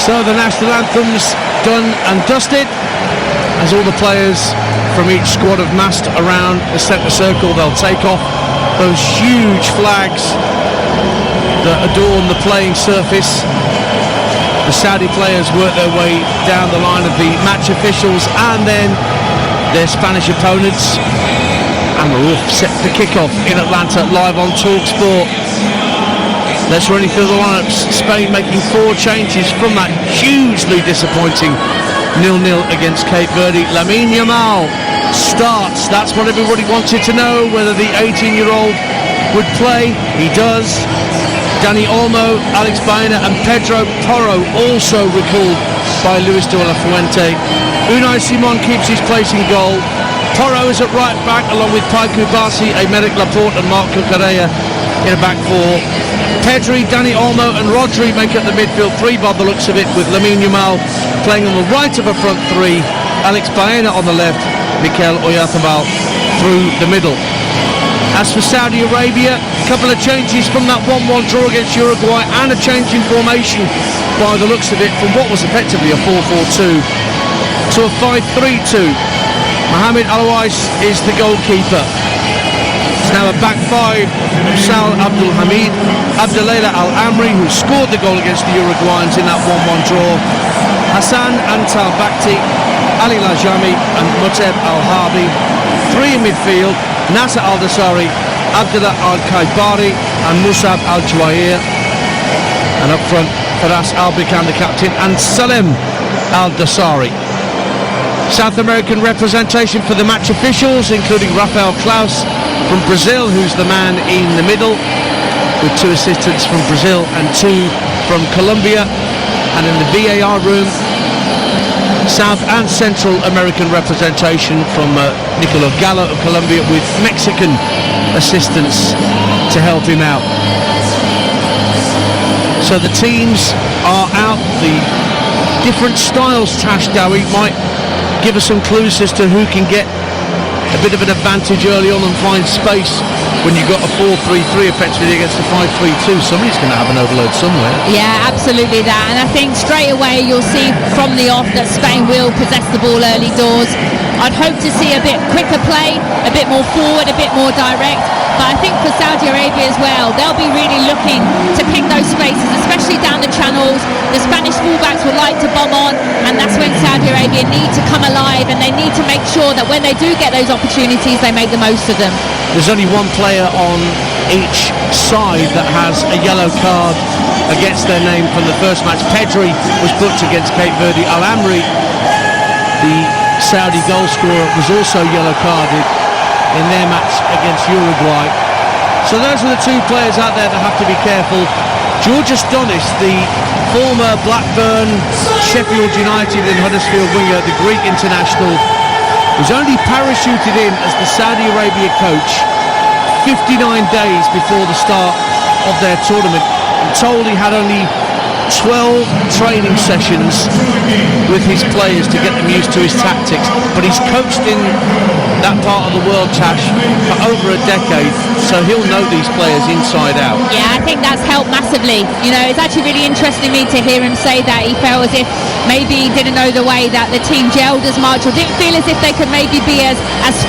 So the national anthem's done and dusted. As all the players from each squad have massed around the centre circle, they'll take off those huge flags that adorn the playing surface. The Saudi players work their way down the line of the match officials and then their Spanish opponents. And we're off set for kick-off in Atlanta, live on TalkSport. Let's run through the lineups. Spain making 4 changes from that hugely disappointing 0-0 against Cape Verde. Lamine Yamal starts. That's what everybody wanted to know, whether the 18-year-old would play. He does. Dani Olmo, Alex Baena and Pedro Porro also recalled by Luis de la Fuente. Unai Simon keeps his place in goal. Porro is at right back along with Paiku Bassi, Aymeric Laporte and Marc Cucurella in a back 4. Pedri, Dani Olmo and Rodri make up the midfield 3 by the looks of it, with Lamine Yamal playing on the right of a front 3, Alex Baena on the left, Mikel Oyarzabal through the middle. As for Saudi Arabia, a couple of changes from that 1-1 draw against Uruguay and a change in formation by the looks of it from what was effectively a 4-4-2 to a 5-3-2. Mohamed Alouais is the goalkeeper. It's now a back 5, Sal Abdul Hamid, Abdelayla Al-Amri, who scored the goal against the Uruguayans in that 1-1 draw, Hassan Antal Bakti, Ali Lajami and Muteb Al-Harbi. 3 in midfield, Nasser Al-Dasari, Abdullah Al-Kaibari and Musab Al-Juwair. And up front, Faras Al-Bikan, the captain, and Salem Al-Dasari. South American representation for the match officials, including Rafael Klaus from Brazil, who's the man in the middle, with 2 assistants from Brazil and 2 from Colombia. And in the VAR room, South and Central American representation from Nicolo Gallo of Colombia, with Mexican assistants to help him out. So the teams are out. The different styles, Tash Dowie, might give us some clues as to who can get a bit of an advantage early on and find space when you've got a 4-3-3 effectively against a 5-3-2. Somebody's going to have an overload somewhere. Yeah, absolutely that. And I think straight away you'll see from the off that Spain will possess the ball early doors. I'd hope to see a bit quicker play, a bit more forward, a bit more direct. But I think for Saudi Arabia as well, they'll be really looking to pick those spaces, especially down the channels. The Spanish fullbacks would like to bomb on, and that's when Saudi Arabia need to come alive, and they need to make sure that when they do get those opportunities, they make the most of them. There's only one player on each side that has a yellow card against their name from the first match. Pedri was booked against Cape Verde. Al-Amri, the Saudi goal scorer, was also yellow carded in their match against Uruguay. So those are the 2 players out there that have to be careful. Georgios Donis, the former Blackburn, Sheffield United and Huddersfield winger, the Greek international, was only parachuted in as the Saudi Arabia coach 59 days before the start of their tournament. I'm told he had only 12 training sessions with his players to get them used to his tactics, but he's coached in that part of the world, Tash, for over a decade, so he'll know these players inside out. Yeah, I think that's helped massively. You know, it's actually really interesting me to hear him say that he felt as if maybe he didn't know the way that the team gelled as much, or didn't feel as if they could maybe be as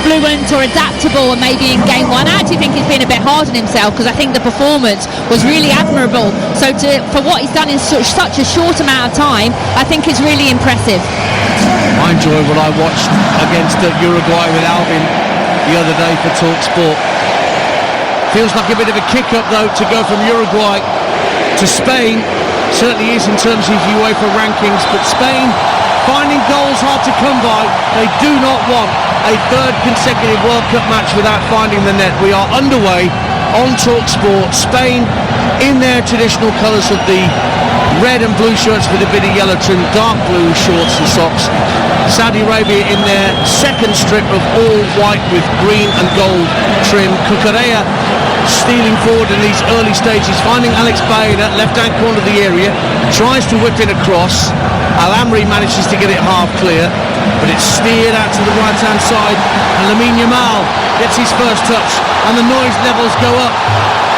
fluent or adaptable and maybe in game 1. I actually think he's been a bit hard on himself, because I think the performance was really admirable. So for what he's done in such a short amount of time, I think it's really impressive. I enjoyed what I watched against Uruguay with Alvin the other day for TalkSport. Feels like a bit of a kick-up though to go from Uruguay to Spain. Certainly is in terms of UEFA rankings, but Spain finding goals hard to come by. They do not want a 3rd consecutive World Cup match without finding the net. We are underway on TalkSport. Spain in their traditional colours of the red and blue shirts with a bit of yellow trim, dark blue shorts and socks. Saudi Arabia in their 2nd strip of all white with green and gold trim. Cucurella stealing forward in these early stages, finding Alex Baena, left-hand corner of the area, tries to whip in across. Al-Amri manages to get it half clear, but it's steered out to the right-hand side, and Lamine Yamal gets his first touch, and the noise levels go up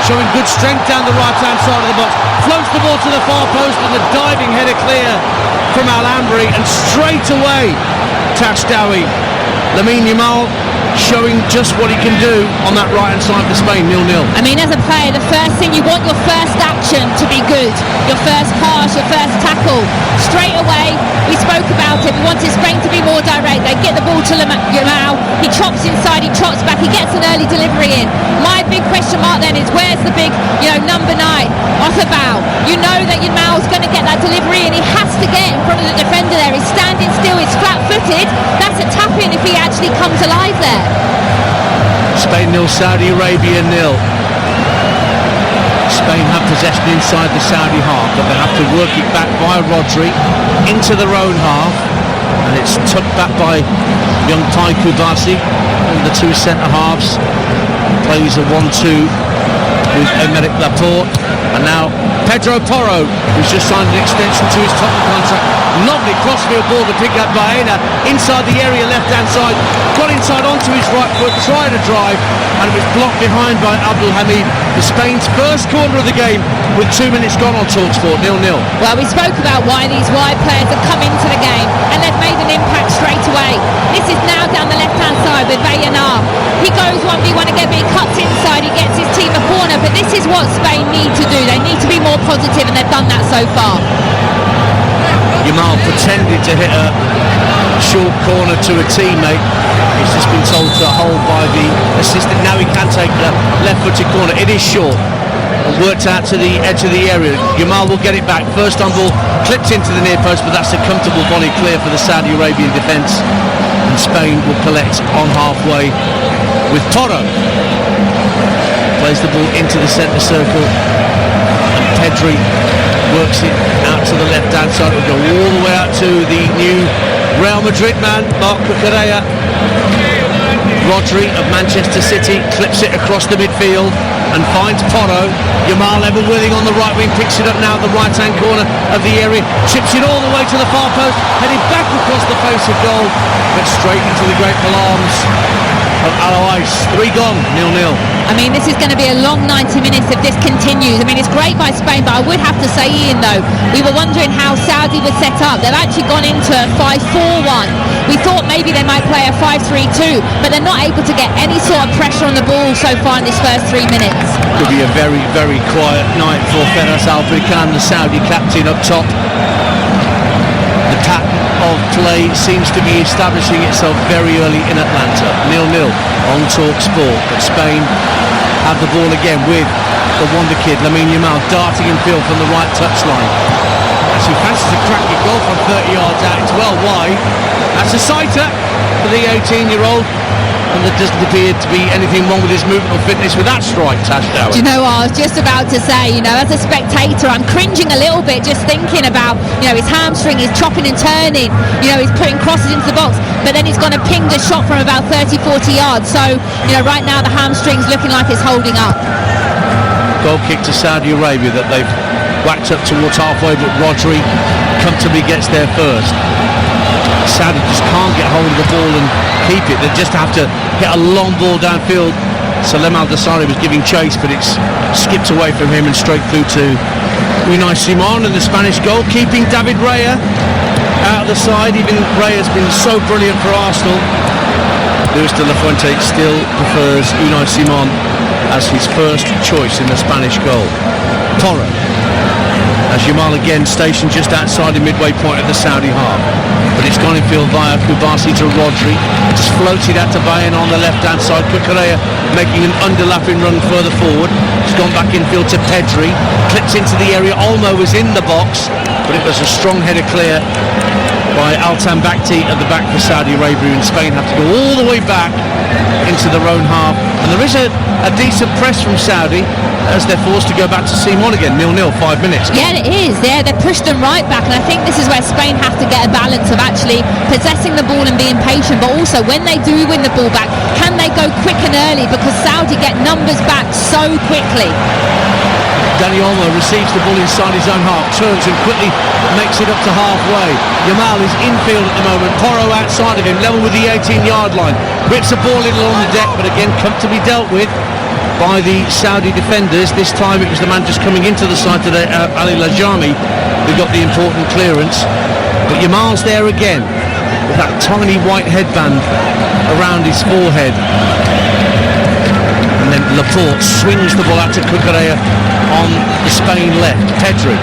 showing good strength down the right-hand side of the box. Floats the ball to the far post and the diving header clear from Alhambri, and straight away Tashdawi. Lamine Yamal showing just what he can do on that right-hand side for Spain, 0-0. I mean, as a player, the first thing you want your first action to be good, your first pass, your first tackle. Straight away, we spoke about it, we wanted Spain to be more direct. They get the ball to Yamal, he chops inside, he chops back, he gets an early delivery in. My big question mark then is, where's the big, number 9, Otabao? You know that Yamal's going to get that delivery in, he has to get in front of the defender there. He's standing still, he's flat-footed. That's a tap-in if he actually comes alive there. Spain 0, Saudi Arabia 0. Spain have possession inside the Saudi half, but they have to work it back by Rodri into their own half, and it's tucked back by young Tai Kubasi, and the two centre halves. Plays a 1-2 with Emerick Laporte, and now Pedro Porro, who's just signed an extension to his Tottenham contract. Lovely crossfield ball to pick up Baena inside the area, left-hand side, got inside onto his right foot, tried a drive, and it was blocked behind by Abdul Hamid for Spain's first corner of the game with 2 minutes gone on TalkSport, 0-0. Well, we spoke about why these wide players have come into the game and they've made an impact straight away. This is now down the left-hand side with Baena. He goes 1v1 again, but he cuts inside, he gets his team a corner, but this is what Spain need to do. They need to be more positive, and they've done that so far. Yamal pretended to hit a short corner to a teammate. He's just been told to hold by the assistant. Now he can take the left-footed corner. It is short. Worked out to the edge of the area. Yamal will get it back. First on ball, clipped into the near post, but that's a comfortable volley clear for the Saudi Arabian defence. And Spain will collect on halfway with Toro. Plays the ball into the centre circle. And Pedri works it out to the left-hand side. Will go all the way out to the new Real Madrid man, Marc Cucurella. Rodri of Manchester City clips it across the midfield and finds Porro. Yamal ever willing on the right wing, picks it up now at the right-hand corner of the area, chips it all the way to the far post, heading back across the face of goal, but straight into the grateful arms of Alois. 3 gone, 0-0. I mean, this is going to be a long 90 minutes if this continues. I mean, it's great by Spain, but I would have to say, Ian, though, we were wondering how Saudi would set up. They've actually gone into a 5-4-1. We thought maybe they might play a 5-3-2, but they're not able to get any sort of pressure on the ball so far in this first 3 minutes. Could be a very, very quiet night for Feras Al-Brikan, the Saudi captain up top. The pattern of play seems to be establishing itself very early in Atlanta. 0-0 on TalkSport, but Spain have the ball again with the wonder kid Lamine Yamal darting in field from the right touchline. As he fancies a cracking goal from 30 yards out, it's well wide. That's a sighter for the 18-year-old, and there doesn't appear to be anything wrong with his movement or fitness with that strike, Tashdawi. Do you know what I was just about to say? As a spectator, I'm cringing a little bit just thinking about, his hamstring, he's chopping and turning, he's putting crosses into the box, but then he's going to ping the shot from about 30, 40 yards. So, right now the hamstring's looking like it's holding up. Goal kick to Saudi Arabia that they've whacked up towards halfway, but Rodri comfortably gets there first. Saudi just can't get hold of the ball and keep it. They just have to hit a long ball downfield. Salem Al-Dasari was giving chase, but it's skipped away from him and straight through to Unai Simon, and the Spanish goal keeping David Raya out of the side. Even Raya's been so brilliant for Arsenal. Luis de la Fuente still prefers Unai Simon as his first choice in the Spanish goal. Toro, as Yamal again stationed just outside the midway point of the Saudi half, but it's gone in field via Kubasi to Rodri, just floated out to Baena on the left hand side. Cucurella making an underlapping run further forward. It's gone back in field to Pedri, clips into the area. Olmo was in the box, but it was a strong header clear by Altan Bakhti at the back for Saudi Arabia, and Spain have to go all the way back into their own half. And there is a decent press from Saudi as they're forced to go back to Simon again. 0-0, 5 minutes. Yeah, it is. Yeah, they've pushed them right back, and I think this is where Spain have to get a balance of actually possessing the ball and being patient, but also when they do win the ball back, can they go quick and early, because Saudi get numbers back so quickly. Dani Olmo receives the ball inside his own half, turns and quickly makes it up to halfway. Yamal is infield at the moment, Porro outside of him, level with the 18-yard line. Whips the ball in along the deck, but again comfortably dealt with by the Saudi defenders. This time it was the man just coming into the side today, Ali Lajami, who got the important clearance. But Yamal's there again with that tiny white headband around his forehead. And then Laporte swings the ball out to Cucurella on the Spain left. Pedri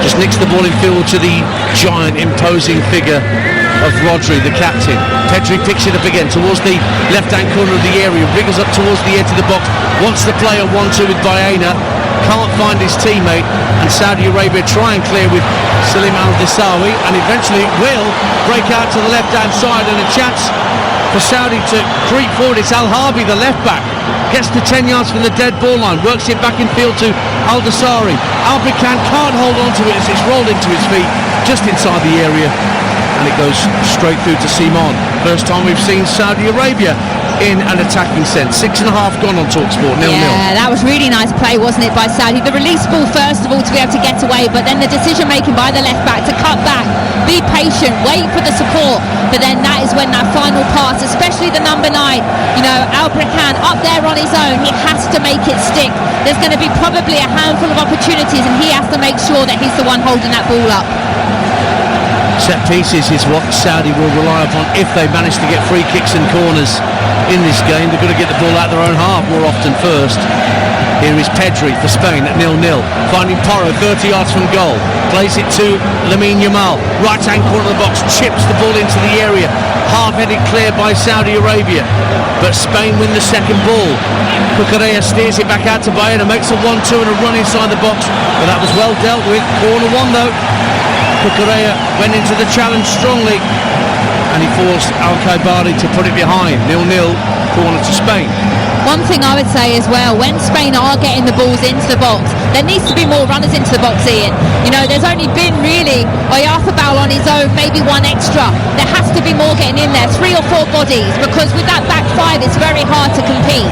just nicks the ball in field to the giant, imposing figure of Rodri, the captain. Pedri picks it up again towards the left-hand corner of the area, wriggles up towards the edge of the box, wants to play a 1-2 with Baena, can't find his teammate, and Saudi Arabia try and clear with Salim Al-Disawi, and eventually it will break out to the left-hand side, and a chance for Saudi to creep forward. It's Al-Harbi, the left-back, gets to 10 yards from the dead ball line, works it back in field to Al-Dasari. Al-Bikhan can't hold on to it as it's rolled into his feet just inside the area, and it goes straight through to Simon. First time we've seen Saudi Arabia in an attacking sense. 6.5 gone on TalkSport, 0-0. Yeah, that was really nice play, wasn't it, by Saudi? The release ball, first of all, to be able to get away, but then the decision making by the left back to cut back, be patient, wait for the support, but then that is when that final pass, especially the number 9, you know, Al-Bikhan up there on his own, he has to make it stick. There's going to be probably a handful of opportunities, and he has to make sure that he's the one holding that ball up. Set pieces is what Saudi will rely upon if they manage to get free kicks and corners in this game. They've got to get the ball out of their own half more often first. Here is Pedri for Spain at 0-0. Finding Porro 30 yards from goal. Plays it to Lamine Yamal. Right hand corner of the box. Chips the ball into the area. Half-headed clear by Saudi Arabia. But Spain win the second ball. Cucurella steers it back out to Baena. Makes a 1-2 and a run inside the box. But that was well dealt with. Corner 1 though. Cucurella went into the challenge strongly, and he forced Al-Khaibari to put it behind. 0-0, corner to Spain. One thing I would say as well, when Spain are getting the balls into the box, there needs to be more runners into the box, Ian. You know, there's only been really Oyarzabal on his own, maybe one extra. There has to be more getting in there, 3 or 4 bodies, because with that back 5 it's very hard to compete.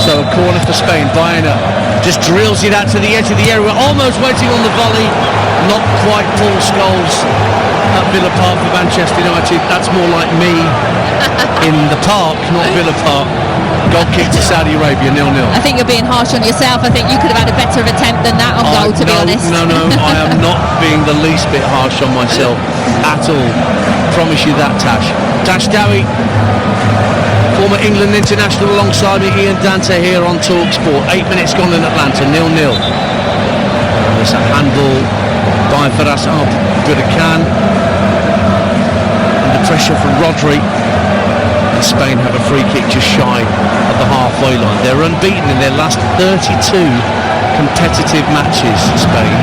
So a corner for Spain. Baena just drills it out to the edge of the area, almost waiting on the volley. Not quite Paul Scholes at Villa Park for Manchester United. That's more like me in the park, not Villa Park. Goal kick to Saudi Arabia, 0-0. I think you're being harsh on yourself. I think you could have had a better attempt than that on goal, to be honest. No, I am not being the least bit harsh on myself at all. Promise you that, Tash. Tash Dowie, former England international, alongside me, Ian Dante here on TalkSport. 8 minutes gone in Atlanta, 0-0. There's a handball by Faras Al-Bikhan. Under pressure from Rodri. And Spain have a free kick just shy of the halfway line. They're unbeaten in their last 32 competitive matches, Spain,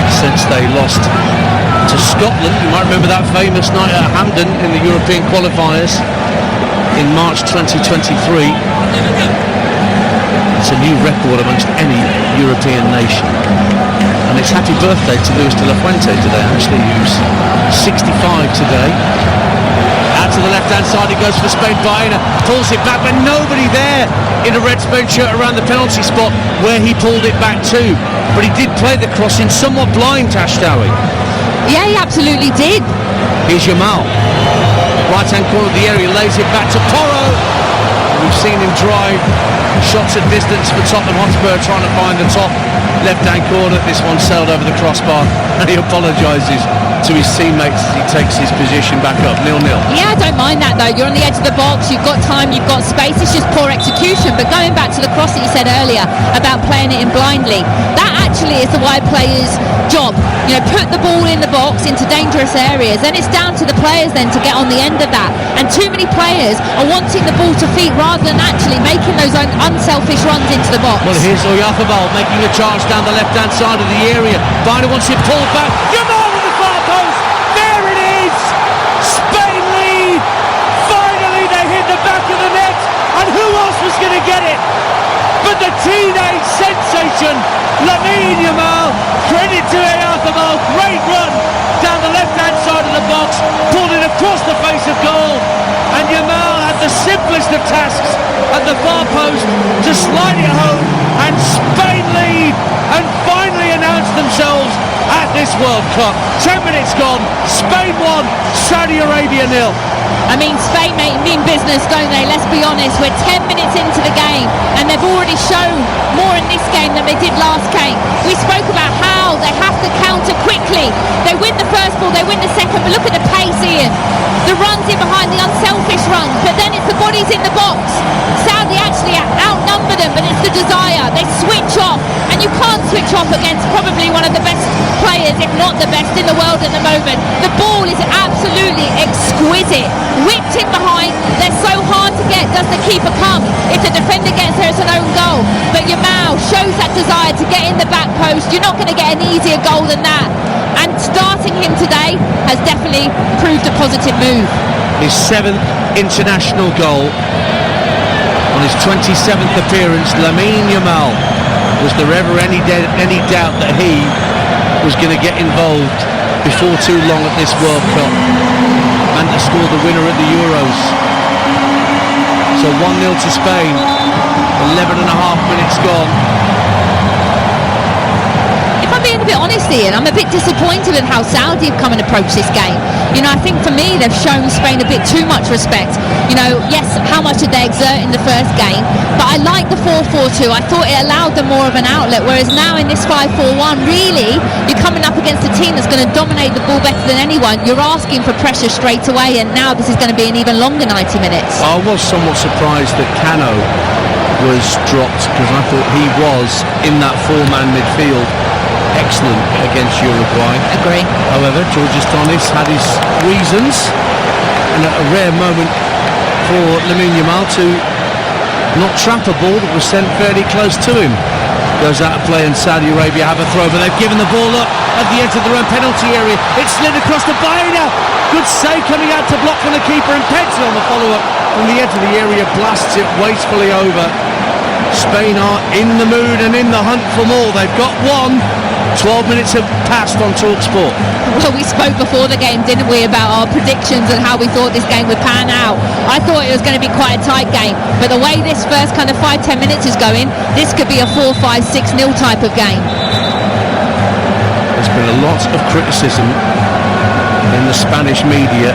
since they lost to Scotland. You might remember that famous night at Hampden in the European qualifiers in March 2023. It's a new record amongst any European nation. And it's happy birthday to Luis de la Fuente today, actually, who's 65 today. Out to the left-hand side, it goes for Spain. Baena pulls it back, but nobody there in a red Spain shirt around the penalty spot where he pulled it back to. But he did play the cross in somewhat blind, Tash Dowie. Yeah, he absolutely did. Here's Yamal. Right-hand corner of the area, lays it back to Porro. We've seen him drive shots at distance for Tottenham Hotspur, trying to find the top left-hand corner. This one sailed over the crossbar, and he apologises to his teammates as he takes his position back up. 0-0. Yeah, I don't mind that though. You're on the edge of the box, you've got time, you've got space. It's just poor execution. But going back to the cross that you said earlier about playing it in blindly, that actually is the wide player's job. You know, put the ball in the box into dangerous areas. Then it's down to the players then to get on the end of that. And too many players are wanting the ball to feet rather than actually making those unselfish runs into the box. Well, here's Oyarzabal making a charge down the left-hand side of the area. Baena wants it pulled back. Yamal with the far post. There it is. Spain lead. Finally, they hit the back of the net. And who else was going to get it but the teenage sensation, Lamine Yamal? Credit to Oyarzabal. Great run down the left-hand side of the box. Pulled it across the face of goal. And Yamal had the simplest of tasks at the far post to slide it home, and Spain lead and finally announced themselves at this World Cup. 10 minutes gone, Spain 1, Saudi Arabia 0. I mean, Spain mean business, don't they? Let's be honest. We're 10 minutes into the game and they've already shown more in this game than they did last game. We spoke about how they have to counter quickly. They win the first ball, they win the second, but look at the pace, Ian. The runs in behind, the unselfish runs, but then it's the bodies in the box. Saudi actually outnumber them, but it's the desire. They switch off, and you can't switch off against probably one of the best players, if not the best in the world at the moment. The ball is absolutely exquisite. Whipped in behind, they're so hard to get. Does the keeper come? If the defender gets there, it's an own goal. But Yamal shows that desire to get in the back post. You're not going to get an easier goal than that. And starting him today has definitely proved a positive move. His 7th international goal on his 27th appearance. Lamine Yamal. Was there ever any doubt that he was going to get involved before too long at this World Cup and to score the winner at the Euros? So 1-0 to Spain, 11 and a half minutes gone. If I'm being a bit honest, Ian, I'm a bit disappointed with how Saudi have come and approached this game. You know, I think for me they've shown Spain a bit too much respect. You know, yes, how much did they exert in the first game, but I like the 4-4-2. I thought it allowed them more of an outlet, whereas now in this 5-4-1, really, you're coming up against a team that's going to dominate the ball better than anyone. You're asking for pressure straight away, and now this is going to be an even longer 90 minutes. I was somewhat surprised that Cano was dropped, because I thought he was in that 4-man midfield excellent against Uruguay. Agree. However, Georges Tonis had his reasons, and at a rare moment for Lamine Yamal to not trap a ball that was sent fairly close to him. Goes out of play and Saudi Arabia have a throw, but they've given the ball up at the edge of their own penalty area. It's slid across to Baena. Good save coming out to block from the keeper, and Pedri on the follow-up from the edge of the area blasts it wastefully over. Spain are in the mood and in the hunt for more. They've got one. 12 minutes have passed on TalkSport. Well, we spoke before the game, didn't we, about our predictions and how we thought this game would pan out. I thought it was going to be quite a tight game, but the way this first kind of 5-10 minutes is going, this could be a 4-5-6-0 type of game. There's been a lot of criticism in the Spanish media,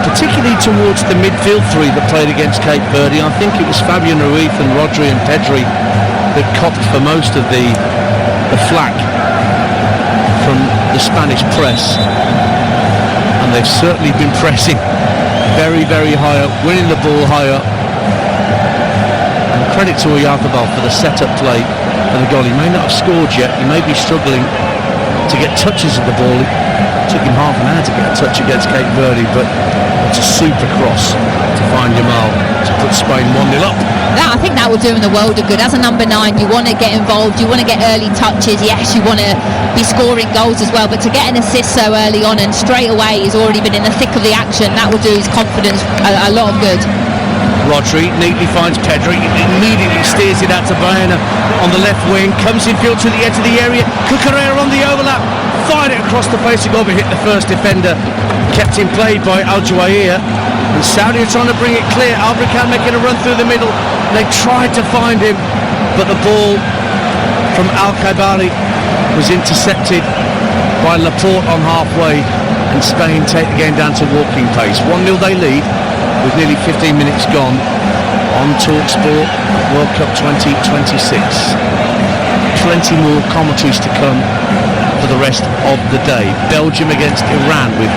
particularly towards the midfield three that played against Cape Verde. I think it was Fabian Ruiz and Rodri and Pedri that copped for most of the flack from the Spanish press, and they've certainly been pressing very, very high up, winning the ball high up. And credit to Oyarzabal for the set-up play and the goal. He may not have scored yet, he may be struggling to get touches of the ball. It took him half an hour to get a touch against Cape Verde, but it's a super cross to find Yamal to put Spain 1-0 up. I think that will do him the world of good. As a number 9, you want to get involved, you want to get early touches. Yes, you want to be scoring goals as well, but to get an assist so early on and straight away he's already been in the thick of the action, that will do his confidence a lot of good. Rodri neatly finds Pedri, immediately steers it out to Baena on the left wing, comes infield to the edge of the area, Cucurella on the overlap, fired it across the face of goal, but hit the first defender, kept in play by Al Juwair, and Saudi are trying to bring it clear. Albrican making a run through the middle, they tried to find him, but the ball from Al Khaibari was intercepted by Laporte on halfway, and Spain take the game down to walking pace. 1-0 they lead with nearly 15 minutes gone on TalkSport World Cup 2026. Plenty more commentaries to come for the rest of the day. Belgium against Iran with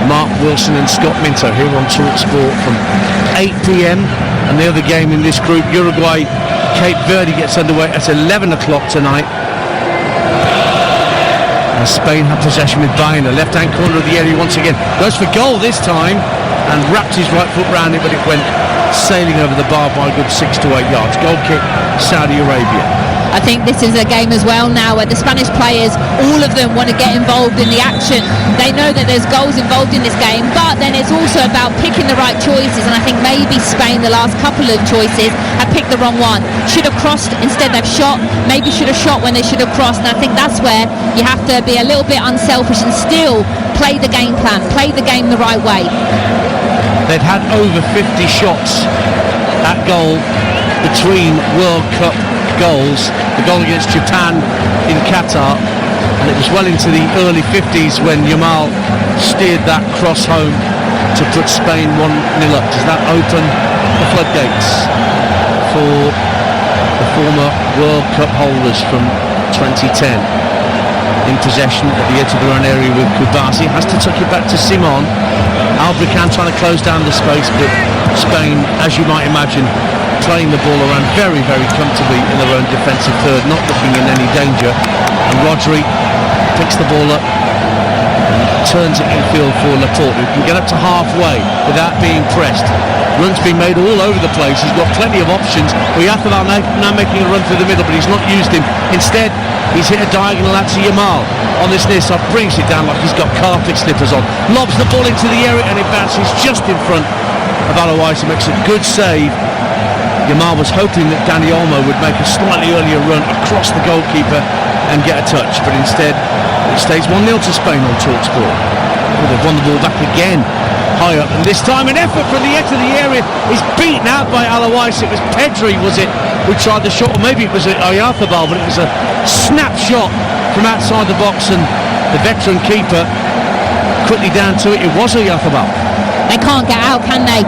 Mark Wilson and Scott Minto here on TalkSport from 8 p.m. and the other game in this group, Uruguay Cape Verde, gets underway at 11 o'clock tonight. And Spain have possession with Baena, left-hand corner of the area once again, goes for goal this time and wrapped his right foot round it, but it went sailing over the bar by a good 6 to 8 yards. Goal kick, Saudi Arabia. I think this is a game as well now where the Spanish players, all of them want to get involved in the action. They know that there's goals involved in this game, but then it's also about picking the right choices, and I think maybe Spain, the last couple of choices, have picked the wrong one. Should have crossed, instead they've shot, maybe should have shot when they should have crossed, and I think that's where you have to be a little bit unselfish and still play the game plan, play the game the right way. They've had over 50 shots at goal between World Cup goals. The goal against Japan in Qatar, and it was well into the early 50s when Yamal steered that cross home to put Spain 1-0 up. Does that open the floodgates for the former World Cup holders from 2010? In possession at the edge of their own area with Kubasi, has to tuck it back to Simon. Albricán trying to close down the space, but Spain, as you might imagine, playing the ball around very, very comfortably in their own defensive third, not looking in any danger. And Rodri picks the ball up and turns it infield for Laporte, who can get up to halfway without being pressed. Runs being made all over the place. He's got plenty of options. Oyarzabal now making a run through the middle, but he's not used him. Instead, he's hit a diagonal out to Yamal on this near side, brings it down like he's got carpet slippers on, lobs the ball into the area, and it bounces just in front of Aloisi, makes a good save. Yamal was hoping that Dani Olmo would make a slightly earlier run across the goalkeeper and get a touch, but instead it stays 1-0 to Spain on TalkSport. Well, they've won the ball back again, high up, and this time an effort from the edge of the area is beaten out by Aloisi. It was Pedri, was it, who tried the shot, or maybe it was Oyarzabal, but it was a snapshot from outside the box, and the veteran keeper quickly down to it. It was Oyarzabal. They can't get out, can they?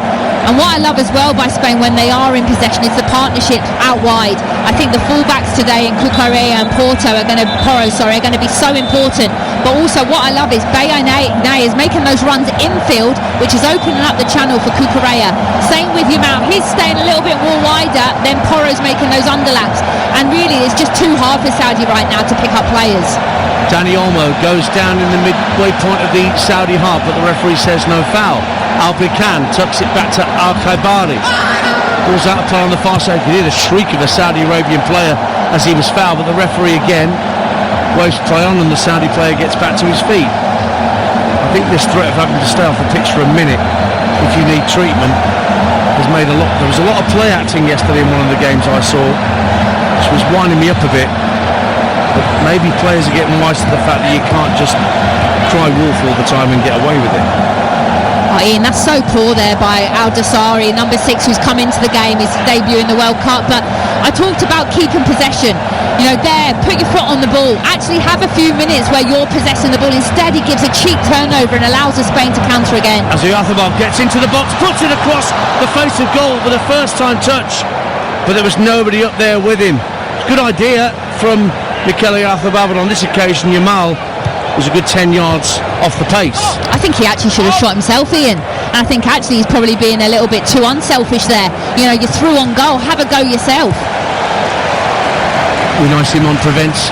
And what I love as well by Spain when they are in possession is the partnership out wide. I think the fullbacks today in Cucurella and Porro are going to be so important. But also what I love is Bayane is making those runs infield, which is opening up the channel for Cucurella. Same with Yamal, he's staying a little bit more wider, then Porro's making those underlaps. And really it's just too hard for Saudi right now to pick up players. Dani Olmo goes down in the midway point of the Saudi half, but the referee says no foul. Albricán tucks it back to Al-Khaibari. Calls out a play on the far side. You hear the shriek of a Saudi Arabian player as he was fouled, but the referee again waves play on and the Saudi player gets back to his feet. I think this threat of having to stay off the pitch for a minute if you need treatment has made a lot. There was a lot of play acting yesterday in one of the games I saw, which was winding me up a bit. But maybe players are getting wise to the fact that you can't just cry wolf all the time and get away with it. Oh, Ian, that's so poor there by Al-Dosari, number 6, who's come into the game, his debut in the World Cup. But I talked about keeping possession. You know, there, put your foot on the ball. Actually have a few minutes where you're possessing the ball. Instead, he gives a cheap turnover and allows Spain to counter again. As Oyarzabal gets into the box, puts it across the face of goal with a first-time touch. But there was nobody up there with him. Good idea from Mikel Oyarzabal, but on this occasion, Yamal was a good 10 yards off the pace. I think he actually should have shot himself, Ian. And I think actually he's probably being a little bit too unselfish there. You know, you're through on goal, have a go yourself. Unai Simon prevents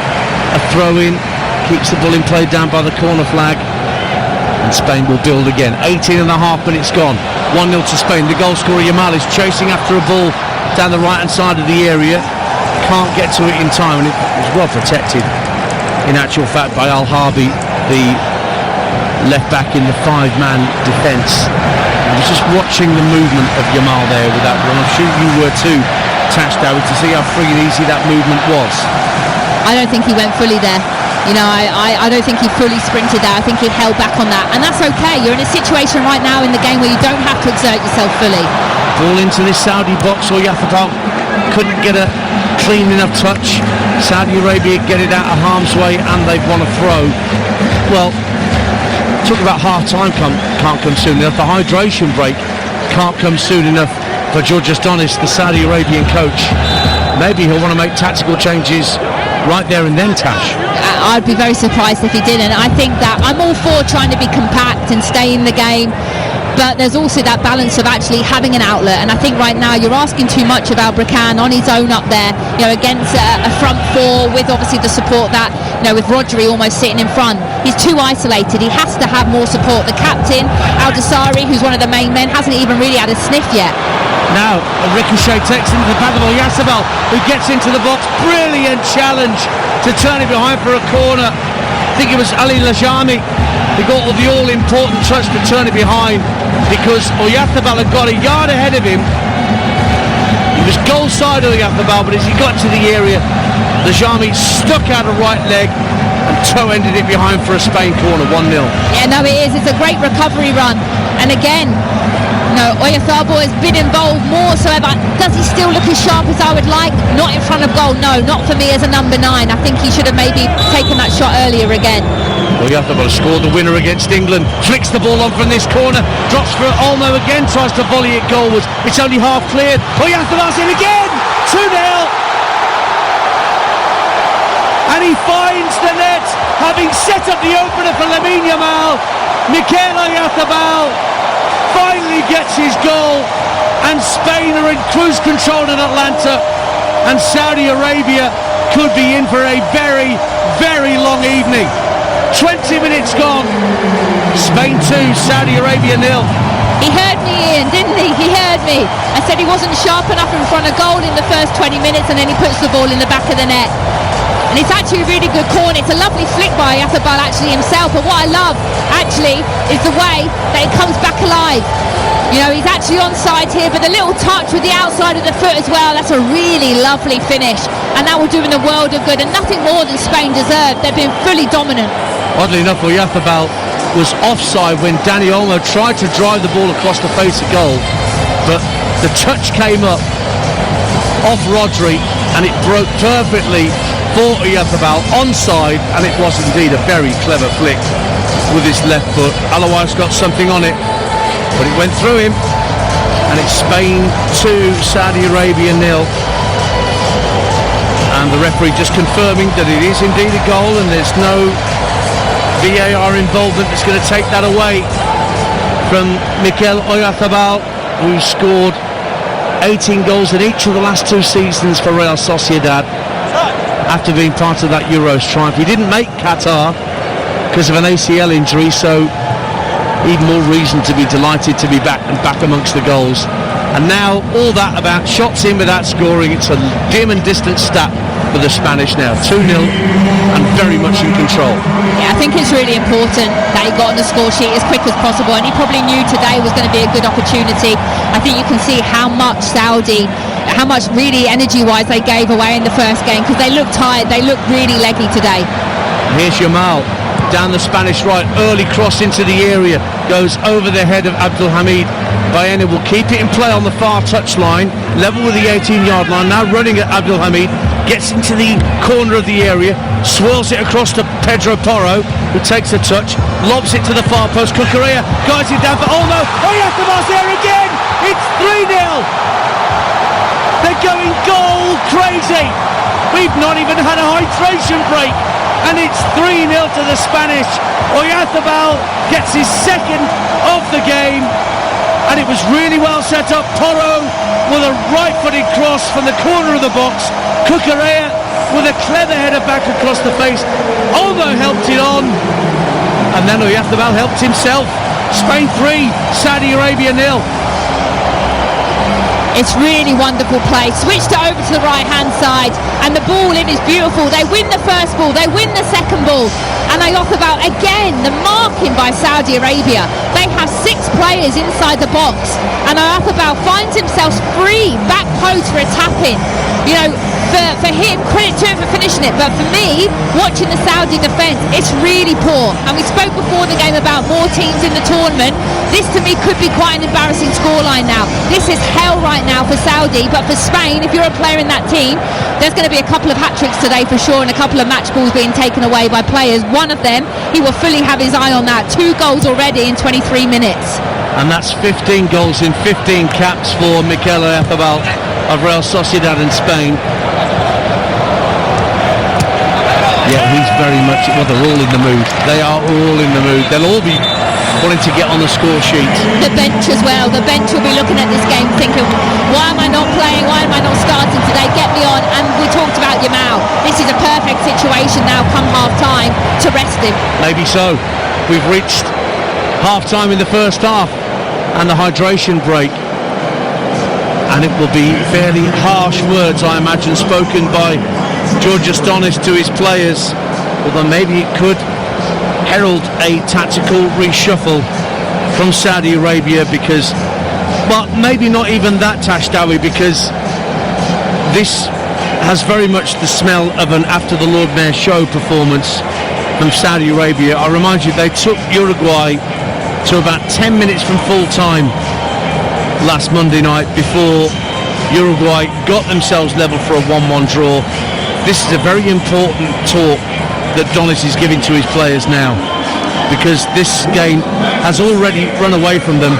a throw-in, keeps the ball in play down by the corner flag, and Spain will build again. 18 and a half minutes gone. 1-0 to Spain. The goal scorer Yamal is chasing after a ball down the right-hand side of the area. Can't get to it in time, and it was well protected in actual fact by Al-Harbi, the left back in the 5-man defence. I was just watching the movement of Yamal there with that one. I'm sure you were too, Tash David, to see how free and easy that movement was. I don't think he went fully there. You know, I don't think he fully sprinted there. I think he held back on that, and that's okay. You're in a situation right now in the game where you don't have to exert yourself fully. Ball into this Saudi box, or Oyarzabal couldn't get a clean enough touch. Saudi Arabia get it out of harm's way, and they've won a throw. Well, talk about half-time can't come soon enough. The hydration break can't come soon enough for Georgios Donis, the Saudi Arabian coach. Maybe he'll want to make tactical changes right there and then, Tash. I'd be very surprised if he didn't. I think that I'm all for trying to be compact and stay in the game, but there's also that balance of actually having an outlet, and I think right now you're asking too much of Albricán on his own up there, you know, against a front four with obviously the support that, you know, with Rodri almost sitting in front. He's too isolated. He has to have more support. The captain, Al-Dosari, who's one of the main men, hasn't even really had a sniff yet. Now a ricochet takes into the path of Oyarzabal, who gets into the box. Brilliant challenge to turn it behind for a corner. I think it was Ali Lajami who got the all-important touch to turn it behind, because Oyarzabal had got a yard ahead of him. He was goal side of Oyarzabal, but as he got to the area, Lajami stuck out a right leg and toe-ended it behind for a Spain corner. 1-0. Yeah, no, it is. It's a great recovery run, and again, no, Oyarzabal has been involved more so ever. Does he still look as sharp as I would like? Not in front of goal, no, not for me as a number 9. I think he should have maybe taken that shot earlier again. Oyarzábal scored the winner against England, flicks the ball on from this corner, drops for Olmo again, tries to volley it goalwards, it's only half cleared, Oyarzábal's in again, 2-0, and he finds the net, having set up the opener for Lamine Yamal. Mikel Oyarzábal finally gets his goal, and Spain are in cruise control in Atlanta, and Saudi Arabia could be in for a very, very long evening. 20 minutes gone, Spain 2, Saudi Arabia 0. He heard me, Ian, didn't he? He heard me. I said he wasn't sharp enough in front of goal in the first 20 minutes, and then he puts the ball in the back of the net. And it's actually a really good corner. It's a lovely flick by Oyarzábal actually himself, but what I love actually is the way that he comes back alive. You know, he's actually onside here, but the little touch with the outside of the foot as well, that's a really lovely finish, and that will do him a world of good, and nothing more than Spain deserved. They've been fully dominant. Oddly enough, Oyarzábal was offside when Dani Olmo tried to drive the ball across the face of goal, but the touch came up off Rodri and it broke perfectly for Oyarzábal onside, and it was indeed a very clever flick with his left foot. Otherwise got something on it, but it went through him, and it's Spain 2, Saudi Arabia 0. And the referee just confirming that it is indeed a goal, and there's no VAR involvement that's going to take that away from Mikel Oyarzábal, who scored 18 goals in each of the last 2 seasons for Real Sociedad after being part of that Euros triumph. He didn't make Qatar because of an ACL injury, so even more reason to be delighted to be back and back amongst the goals. And now all that about shots in without scoring, it's a dim and distant stat for the Spanish now. 2-0 and very much in control. Yeah, I think it's really important that he got on the score sheet as quick as possible, and he probably knew today was going to be a good opportunity. I think you can see how much really energy-wise they gave away in the first game, because they looked tired, they looked really leggy today. Here's Yamal down the Spanish right, early cross into the area, goes over the head of Abdelhamid. Baena will keep it in play on the far touchline, level with the 18-yard line, now running at Abdelhamid, gets into the corner of the area, swirls it across to Pedro Porro, who takes a touch, lobs it to the far post. Cucurella guides it down for Olmo. Oyarzábal's there again. It's 3-0. They're going goal crazy. We've not even had a hydration break, and it's 3-0 to the Spanish. Oyarzábal gets his second of the game, and it was really well set up. Porro with a right-footed cross from the corner of the box. Cucurella with a clever header back across the face. Olmo helped it on, and then Oyarzábal helped himself. Spain 3, Saudi Arabia 0. It's really wonderful play. Switched it over to the right-hand side, and the ball in is beautiful. They win the first ball, they win the second ball, and Oyarzábal again, the marking by Saudi Arabia. They have 6 players inside the box, and Oyarzábal finds himself free back post for a tap-in. You know, for him, credit to him for finishing it, but for me, watching the Saudi defence, it's really poor. And we spoke before the game about more teams in the tournament. This to me could be quite an embarrassing scoreline now. This is hell right now for Saudi, but for Spain, if you're a player in that team, there's going to be a couple of hat-tricks today for sure, and a couple of match balls being taken away by players. One of them, he will fully have his eye on that. 2 goals already in 23 minutes. And that's 15 goals in 15 caps for Mikel Oyarzábal of Real Sociedad in Spain. Yeah, he's very much, well, they're all in the mood. They are all in the mood. They'll all be wanting to get on the score sheet. The bench as well. The bench will be looking at this game thinking, why am I not playing? Why am I not starting today? Get me on. And we talked about Yamal. This is a perfect situation now come half-time to rest him. Maybe so. We've reached half-time in the first half and the hydration break. And it will be fairly harsh words, I imagine, spoken by Georgios Donis to his players, although maybe it could herald a tactical reshuffle from Saudi Arabia, because, well, maybe not even that, Tashtawi, because this has very much the smell of an After the Lord Mayor show performance from Saudi Arabia. I remind you, they took Uruguay to about 10 minutes from full time last Monday night before Uruguay got themselves level for a 1-1 draw. This is a very important talk that Donis is giving to his players now, because this game has already run away from them.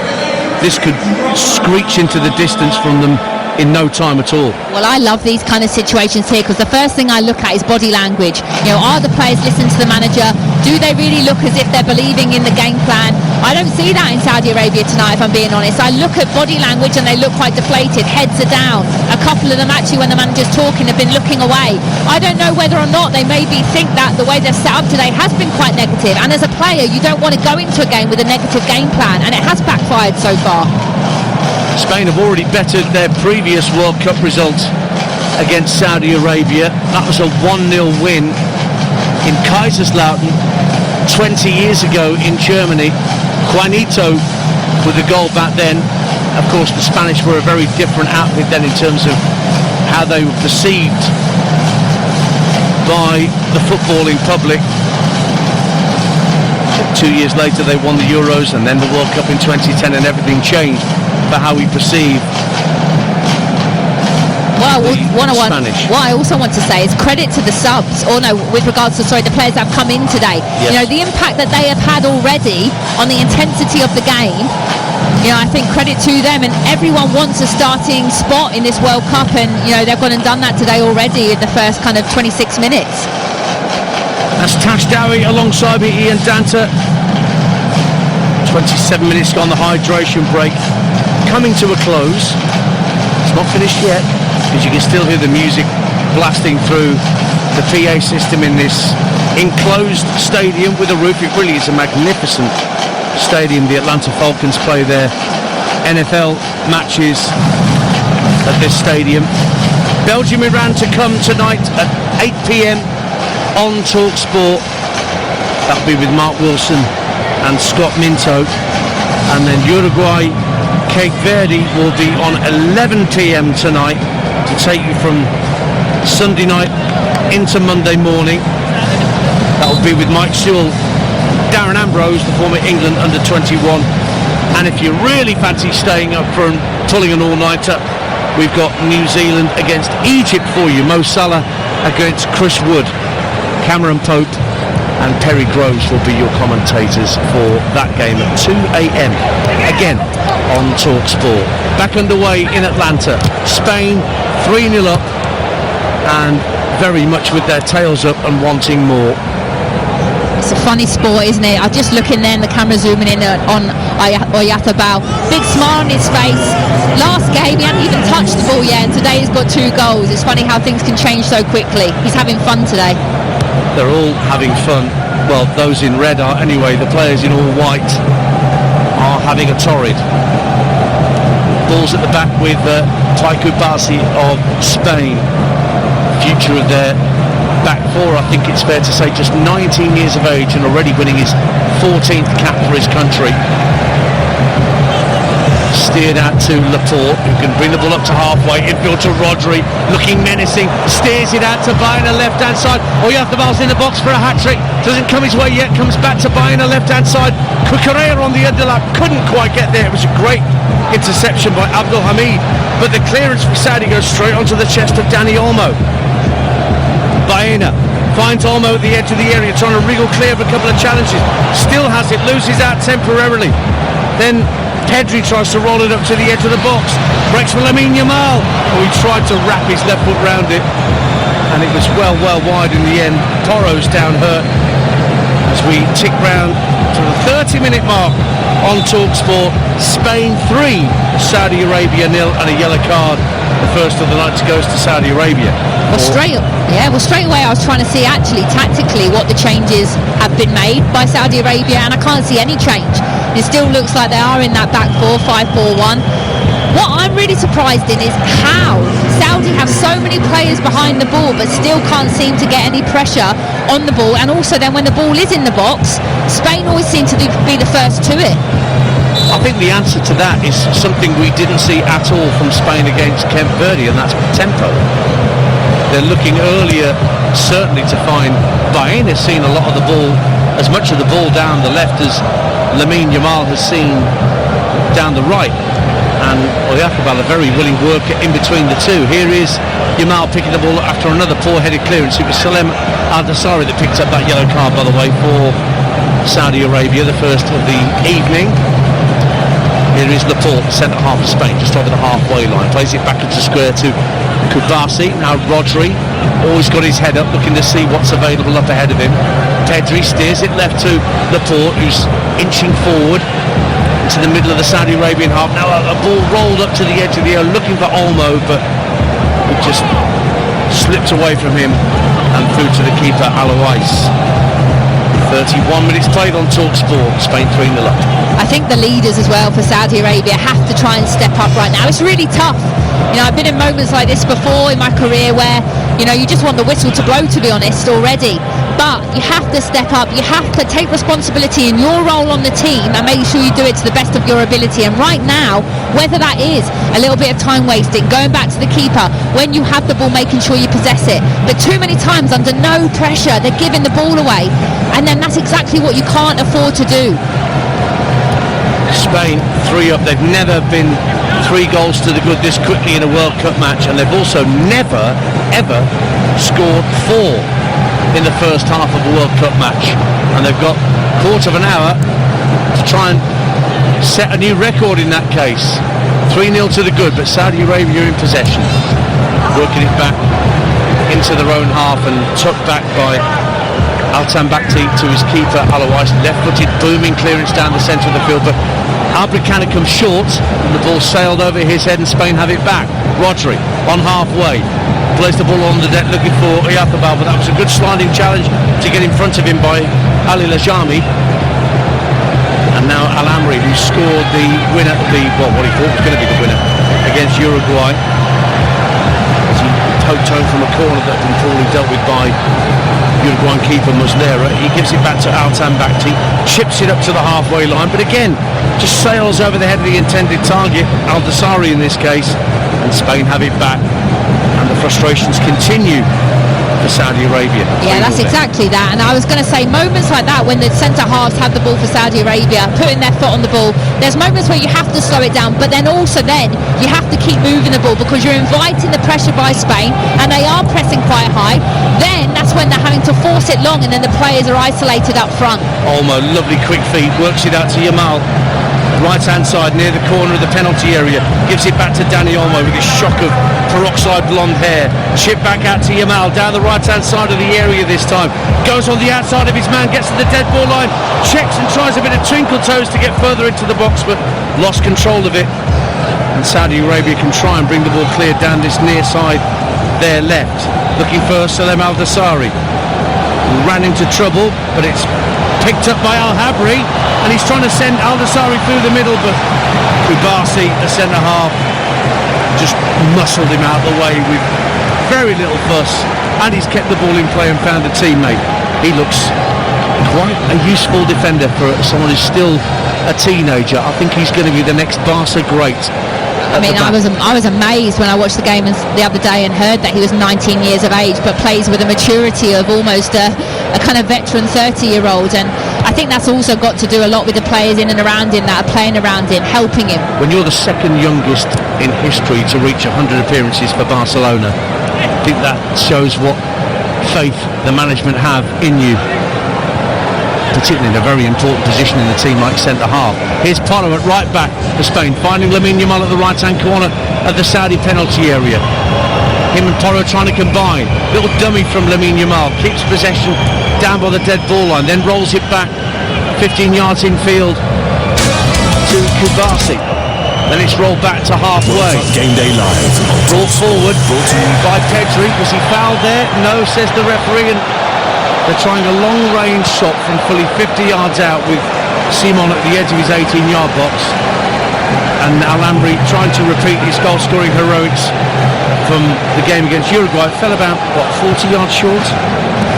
This could screech into the distance from them in no time at all. Well, I love these kind of situations here, because the first thing I look at is body language. You know, are the players listening to the manager? Do they really look as if they're believing in the game plan? I don't see that in Saudi Arabia tonight, if I'm being honest. I look at body language and they look quite deflated. Heads are down. A couple of them actually, when the manager's talking, have been looking away. I don't know whether or not they maybe think that the way they're set up today has been quite negative. And as a player, you don't want to go into a game with a negative game plan, and it has backfired so far. Spain have already bettered their previous World Cup result against Saudi Arabia. That was a 1-0 win in Kaiserslautern 20 years ago in Germany. Juanito with the goal back then. Of course, the Spanish were a very different outfit then in terms of how they were perceived by the footballing public. 2 years later they won the Euros and then the World Cup in 2010, and everything changed for how we perceive what I also want to say is credit to the subs, or no, with regards to, the players that have come in today. Yes. You know, the impact that they have had already on the intensity of the game, you know, I think credit to them, and everyone wants a starting spot in this World Cup, and, you know, they've gone and done that today already in the first kind of 26 minutes. That's Tash Dowie alongside me, Ian Danta. 27 minutes gone, the hydration break coming to a close. It's not finished yet, because you can still hear the music blasting through the PA system in this enclosed stadium with a roof. It really is a magnificent stadium. The Atlanta Falcons play their NFL matches at this stadium. Belgium-Iran to come tonight at 8 p.m. on TalkSport. That'll be with Mark Wilson and Scott Minto. And then Uruguay Cape Verde will be on 11 p.m. tonight to take you from Sunday night into Monday morning. That will be with Mike Sewell, Darren Ambrose, the former England under-21. And if you really fancy staying up for and pulling an all-nighter, we've got New Zealand against Egypt for you. Mo Salah against Chris Wood. Cameron Pope and Perry Groves will be your commentators for that game at 2 a.m. again on TalkSport. Back underway in Atlanta. Spain 3-0 up and very much with their tails up and wanting more. It's a funny sport, isn't it? I'm just looking there and the camera zooming in on Oyarzabal. Big smile on his face. Last game he hadn't even touched the ball yet, and today he's got 2 goals. It's funny how things can change so quickly. He's having fun today. They're all having fun. Well, those in red are anyway. The players in all white are having a torrid. Balls at the back with Taiku Basi of Spain. Future of their back four, I think it's fair to say, just 19 years of age and already winning his 14th cap for his country. Steered out to Laporte, who can bring the ball up to halfway. Infield to Rodri, looking menacing. Steers it out to Bayern, left-hand side. Oyarzabal's in the box for a hat-trick. Doesn't come his way yet. Comes back to Bayern, left-hand side. Cucurella on the underlap. Couldn't quite get there. It was a great interception by Abdul Hamid. But the clearance for Saudi goes straight onto the chest of Dani Olmo. Baena finds Olmo at the edge of the area, trying to wriggle clear of a couple of challenges. Still has it, loses out temporarily. Then Pedri tries to roll it up to the edge of the box. Breaks for Lamine Yamal. Oh, he tried to wrap his left foot round it, and it was well wide in the end. Porro's down hurt as we tick round to the 30-minute mark on TalkSport. Spain 3, Saudi Arabia 0, and a yellow card. The first of the night goes to Saudi Arabia. Well, straight away I was trying to see actually tactically what the changes have been made by Saudi Arabia, and I can't see any change. It still looks like they are in that back four, 5-4-1. What I'm really surprised in is how Saudi have so many players behind the ball but still can't seem to get any pressure on the ball, and also then when the ball is in the box, Spain always seem to be the first to it. I think the answer to that is something we didn't see at all from Spain against Cape Verde, and that's tempo. They're looking earlier certainly to find Baena has seen a lot of the ball, as much of the ball down the left as Lamine Yamal has seen down the right. and Oyarzabal, a very willing worker in between the two. Here is Yamal picking the ball after another poor-headed clearance. It was Salem Al-Dasari that picked up that yellow card, by the way, for Saudi Arabia, the first of the evening. Here is Laporte, centre half of Spain, just over the halfway line. Plays it back into square to Kubasi. Now Rodri, always got his head up, looking to see what's available up ahead of him. Pedri steers it left to Laporte, who's inching forward into the middle of the Saudi Arabian half. Now a ball rolled up to the edge of the area, looking for Olmo, but it just slipped away from him and through to the keeper, Alouais. 31 minutes played on TalkSport. Spain 3-0 up. I think the leaders as well for Saudi Arabia have to try and step up right now. It's really tough. You know, I've been in moments like this before in my career where, you know, you just want the whistle to blow, to be honest, already. But you have to step up. You have to take responsibility in your role on the team and make sure you do it to the best of your ability. And right now, whether that is a little bit of time wasting, going back to the keeper, when you have the ball, making sure you possess it. But too many times under no pressure, they're giving the ball away. And then that's exactly what you can't afford to do. Spain 3 up. They've never been 3 goals to the good this quickly in a World Cup match, and they've also never ever scored 4 in the first half of a World Cup match, and they've got a quarter of an hour to try and set a new record in that case. 3-0 to the good, but Saudi Arabia in possession, working it back into their own half and tucked back by Altan Bakhti to his keeper Alouais. Left-footed booming clearance down the centre of the field, but Albricana comes short and the ball sailed over his head and Spain have it back. Rodri on halfway plays the ball on the deck looking for Oyarzabal, but that was a good sliding challenge to get in front of him by Ali Lajami. And now Al-Amri, who scored the winner, what he thought was going to be the winner against Uruguay, as he poked home from a corner that had been poorly dealt with by Uruguayan keeper Muslera. He gives it back to Altan Bakhti, chips it up to the halfway line, but again just sails over the head of the intended target, Al-Dasari in this case, and Spain have it back, and the frustrations continue for Saudi Arabia. Yeah, that's exactly that. And I was going to say, moments like that when the centre halves have the ball for Saudi Arabia, putting their foot on the ball, there's moments where you have to slow it down, but then also you have to keep moving the ball because you're inviting the pressure by Spain, and they are pressing quite high. Then that's when they're having to force it long, and then the players are isolated up front. Olmo, lovely quick feet, works it out to Yamal. Right hand side near the corner of the penalty area, gives it back to Dani Olmo with his shock of peroxide blonde hair. Chip back out to Yamal down the right hand side of the area this time, goes on the outside of his man, gets to the dead ball line, checks and tries a bit of twinkle toes to get further into the box, but lost control of it, and Saudi Arabia can try and bring the ball clear down this near side there left, looking for Salem Al-Dasari. Ran into trouble, but it's picked up by Al-Habri, and he's trying to send Al-Dasari through the middle, but Kubasi, the centre half, just muscled him out of the way with very little fuss, and he's kept the ball in play and found a teammate. He looks quite a useful defender for someone who's still a teenager. I think he's going to be the next Barca great. I mean, I was amazed when I watched the game the other day and heard that he was 19 years of age, but plays with a maturity of almost a kind of veteran 30-year-old. And I think that's also got to do a lot with the players in and around him that are playing around him, helping him. When you're the second youngest in history to reach 100 appearances for Barcelona, I think that shows what faith the management have in you, particularly in a very important position in the team like centre-half. Here's Porro at right back for Spain, finding Lamine Yamal at the right-hand corner of the Saudi penalty area. Him and Porro trying to combine. Little dummy from Lamine Yamal, keeps possession down by the dead ball line, then rolls it back 15 yards infield to Kubasi. Then it's rolled back to halfway. Game Day Live. Brought forward by Pedri. Was he fouled there? No, says the referee, and they're trying a long-range shot from fully 50 yards out with Simon at the edge of his 18-yard box. And Al-Amri trying to repeat his goal-scoring heroics from the game against Uruguay. Fell about, 40 yards short?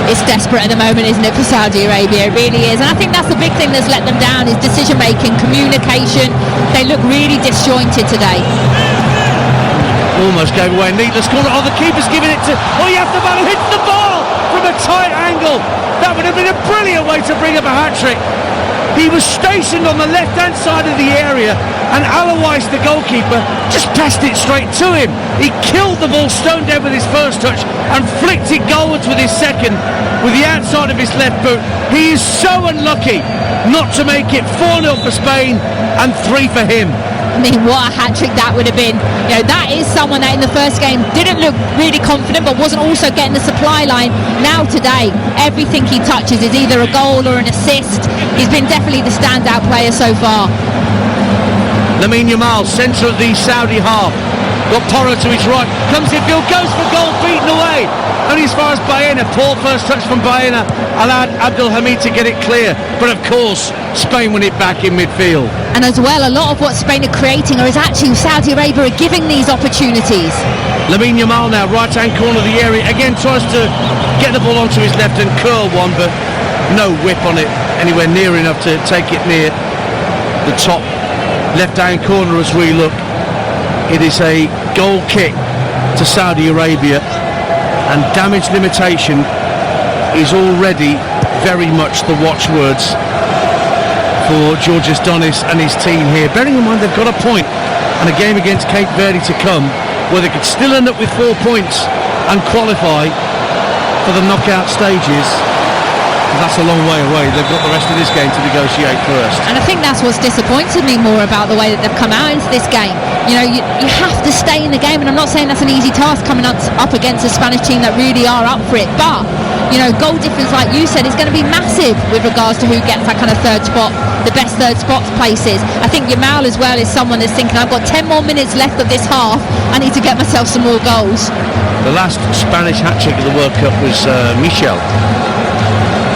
It's desperate at the moment, isn't it, for Saudi Arabia? It really is. And I think that's the big thing that's let them down, is decision-making, communication. They look really disjointed today. Almost gave away a needless corner. Oh, the keeper's giving it to Oyarzabal, who hits the ball from a tight angle. That would have been a brilliant way to bring up a hat-trick. He was stationed on the left-hand side of the area, and Alawais, the goalkeeper, just passed it straight to him. He killed the ball stone dead with his first touch and flicked it goalwards with his second, with the outside of his left boot. He is so unlucky not to make it 4-0 for Spain and 3 for him. I mean, what a hat-trick that would have been. You know, that is someone that in the first game didn't look really confident, but wasn't also getting the supply line. Now today, everything he touches is either a goal or an assist. He's been definitely the standout player so far. Lamine Yamal, centre of the Saudi half. Got Porro to his right, comes in field, goes for goal, beaten away. Only as far as Baena. Poor first touch from Baena allowed Abdul Hamid to get it clear. But of course, Spain win it back in midfield. And as well, a lot of what Spain are creating is actually Saudi Arabia are giving these opportunities. Lamine Yamal now, right-hand corner of the area, again tries to get the ball onto his left and curl one, but no whip on it anywhere near enough to take it near the top left-hand corner as we look. It is a goal kick to Saudi Arabia, and damage limitation is already very much the watchwords for Georgios Donis and his team here. Bearing in mind they've got a point and a game against Cape Verde to come, where they could still end up with 4 points and qualify for the knockout stages. That's a long way away. They've got the rest of this game to negotiate first. And I think that's what's disappointed me more about the way that they've come out into this game. You know, you have to stay in the game, and I'm not saying that's an easy task coming up against a Spanish team that really are up for it, but you know, goal difference, like you said, is going to be massive with regards to who gets that kind of third spot, the best third spot places. I think Yamal as well is someone that's thinking, I've got 10 more minutes left of this half, I need to get myself some more goals. The last Spanish hat-trick of the World Cup was Michel,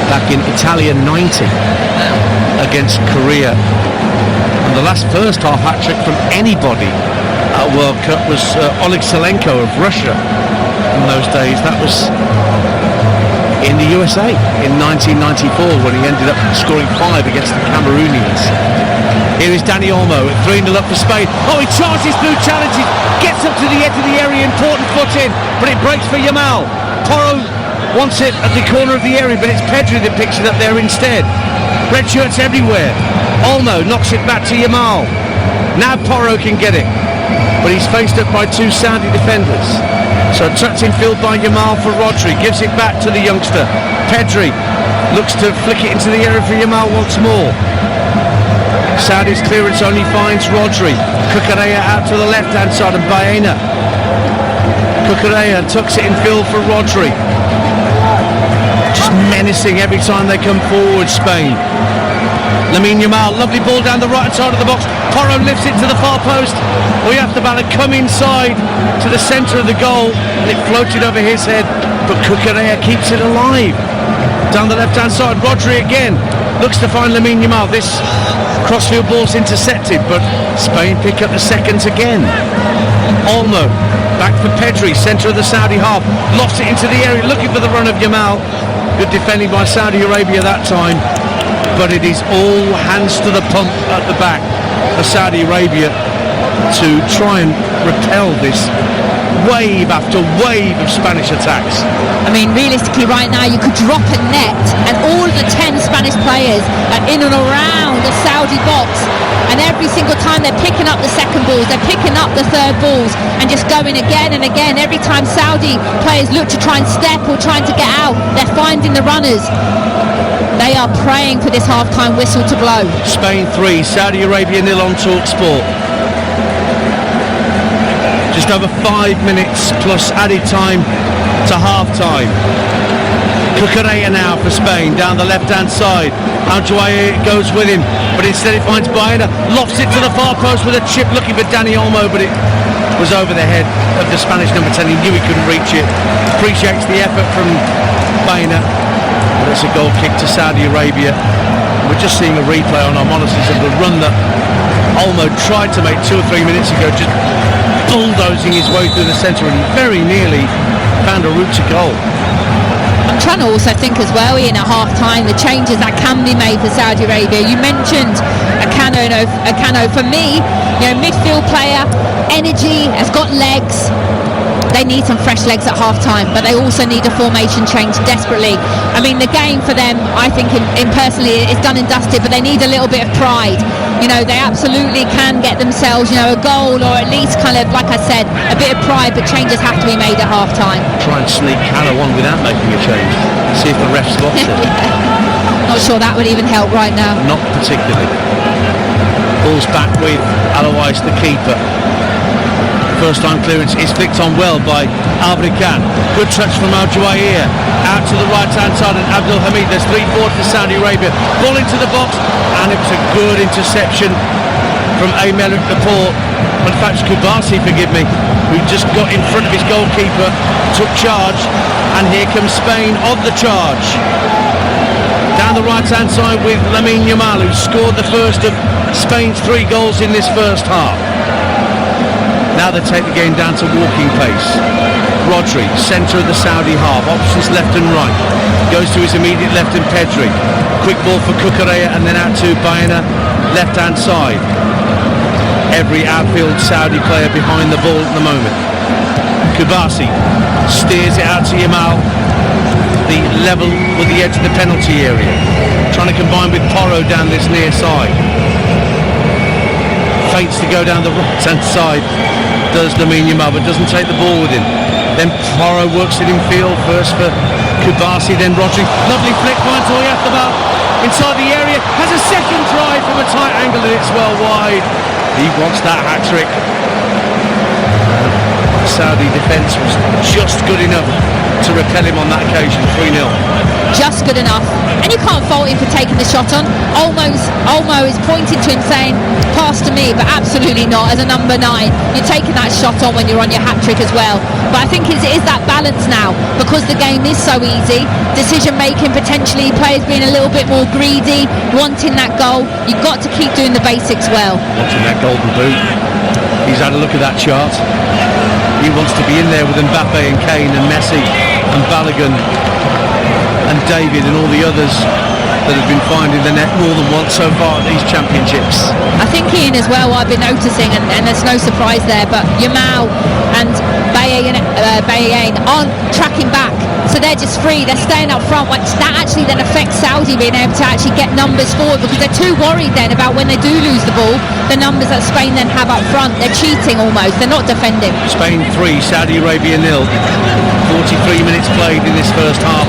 back in Italia 90 against Korea. And the last first half hat-trick from anybody at World Cup was Oleg Salenko of Russia in those days. That was in the USA in 1994 when he ended up scoring 5 against the Cameroonians. Here is Dani Olmo at 3-0 up for Spain. Oh, he charges through challenges, gets up to the edge of the area, important foot in, but it breaks for Yamal. Porro wants it at the corner of the area, but it's Pedri that picks it up there instead. Red shirts everywhere. Olmo knocks it back to Yamal. Now Porro can get it, but he's faced up by 2 Saudi defenders. So tucked in field by Yamal for Rodri, gives it back to the youngster. Pedri looks to flick it into the area for Yamal once more. Saudi's clearance only finds Rodri. Cucurella out to the left-hand side and Baena. Cucurella tucks it in field for Rodri. Just menacing every time they come forward, Spain. Lamine Yamal, lovely ball down the right side of the box. Porro lifts it to the far post. Oyarzabal come inside to the centre of the goal, and it floated over his head, but Cucurella keeps it alive. Down the left-hand side, Rodri again looks to find Lamine Yamal. This crossfield ball's intercepted, but Spain pick up the seconds again. Olmo back for Pedri, centre of the Saudi half, lofts it into the area, looking for the run of Yamal. Good defending by Saudi Arabia that time, but it is all hands to the pump at the back for Saudi Arabia to try and repel this wave after wave of Spanish attacks. I mean, realistically right now you could drop a net and all of the 10 Spanish players are in and around the Saudi box, and every single time they're picking up the second balls, they're picking up the third balls and just going again and again. Every time Saudi players look to try and step or trying to get out, they're finding the runners. They are praying for this half-time whistle to blow. Spain 3, Saudi Arabia 0 on TalkSport. Just over 5 minutes plus added time to half-time. Cucurella now for Spain, down the left-hand side. Aljouaye goes with him, but instead it finds Baena, lofts it to the far post with a chip, looking for Dani Olmo, but it was over the head of the Spanish number 10. He knew he couldn't reach it. Appreciates the effort from Baena, but it's a goal kick to Saudi Arabia. We're just seeing a replay on our monitors of the run that Olmo tried to make 2 or 3 minutes ago, just bulldozing his way through the centre, and he very nearly found a route to goal. I'm trying to also think as well, Ian, at half-time, the changes that can be made for Saudi Arabia. You mentioned Akano. For me, you know, midfield player, energy, has got legs. they need some fresh legs at half-time, but they also need a formation change desperately. I mean, the game for them, I think, in personally, is done and dusted, but they need a little bit of pride. You know, they absolutely can get themselves, you know, a goal, or at least kind of, like I said, a bit of pride, but changes have to be made at half-time. Try and sneak Harrow on without making a change. See if the ref spots it. Not sure that would even help right now. Not particularly. Ball's back with Alois, the keeper. First time clearance is flicked on well by Albrican. Good touch from Al Juwair. Out to the right hand side, and Abdul Hamid. There's 3-4 to Saudi Arabia. Ball into the box, and it was a good interception from Amel Laporte. In fact, Kubasi, forgive me, who just got in front of his goalkeeper, took charge, and here comes Spain on the charge. Down the right hand side with Lamine Yamal, who scored the first of Spain's 3 goals in this first half. Now they take the game down to walking pace. Rodri, centre of the Saudi half, options left and right. Goes to his immediate left and Pedri. Quick ball for Cucurella and then out to Baena, left hand side. Every outfield Saudi player behind the ball at the moment. Kubasi steers it out to Yamal. The level with the edge of the penalty area. Trying to combine with Porro down this near side. Feints to go down the right hand side, does Lamine Yamal, but doesn't take the ball with him. Then Porro works it in field, first for Kubasi, then Rodri. Lovely flick by Toyathabal inside the area, has a second try from a tight angle, and it's well wide. He wants that hat-trick. Saudi defence was just good enough to repel him on that occasion. 3-0. Just good enough, and you can't fault him for taking the shot on. Olmo is pointing to him saying, pass to me, but absolutely not. As a number 9, you're taking that shot on when you're on your hat-trick as well. But I think it is that balance now, because the game is so easy, decision making potentially, players being a little bit more greedy, wanting that goal. You've got to keep doing the basics well. Watching that golden boot, he's had a look at that chart. He wants to be in there with Mbappe and Kane and Messi and Balogun and David and all the others that have been finding the net more than once so far at these championships. I think Ian as well, I've been noticing, and there's no surprise there, but Yamal and Bayern aren't tracking back, so they're just free, they're staying up front, which that actually then affects Saudi being able to actually get numbers forward, because they're too worried then about when they do lose the ball, the numbers that Spain then have up front. They're cheating almost, they're not defending. Spain 3, Saudi Arabia 0. 43 minutes played in this first half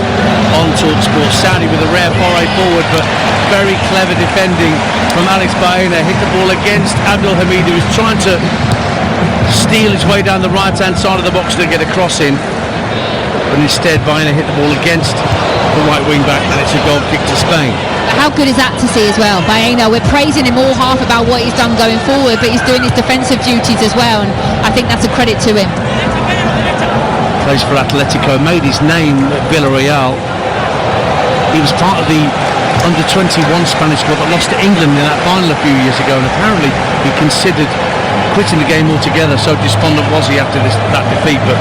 on TalkSport. Saudi with a rare foray forward, but very clever defending from Alex Baena. Hit the ball against Abdul Hamid, who was trying to steal his way down the right hand side of the box to get a cross in, but instead Baena hit the ball against the right wing back, and it's a goal kick to Spain. How good is that to see as well? Baena, we're praising him all half about what he's done going forward, but he's doing his defensive duties as well, and I think that's a credit to him. Plays for Atletico, made his name at Villarreal. He was part of the under-21 Spanish squad that lost to England in that final a few years ago, and apparently he considered quitting the game altogether, so despondent was he after that defeat, but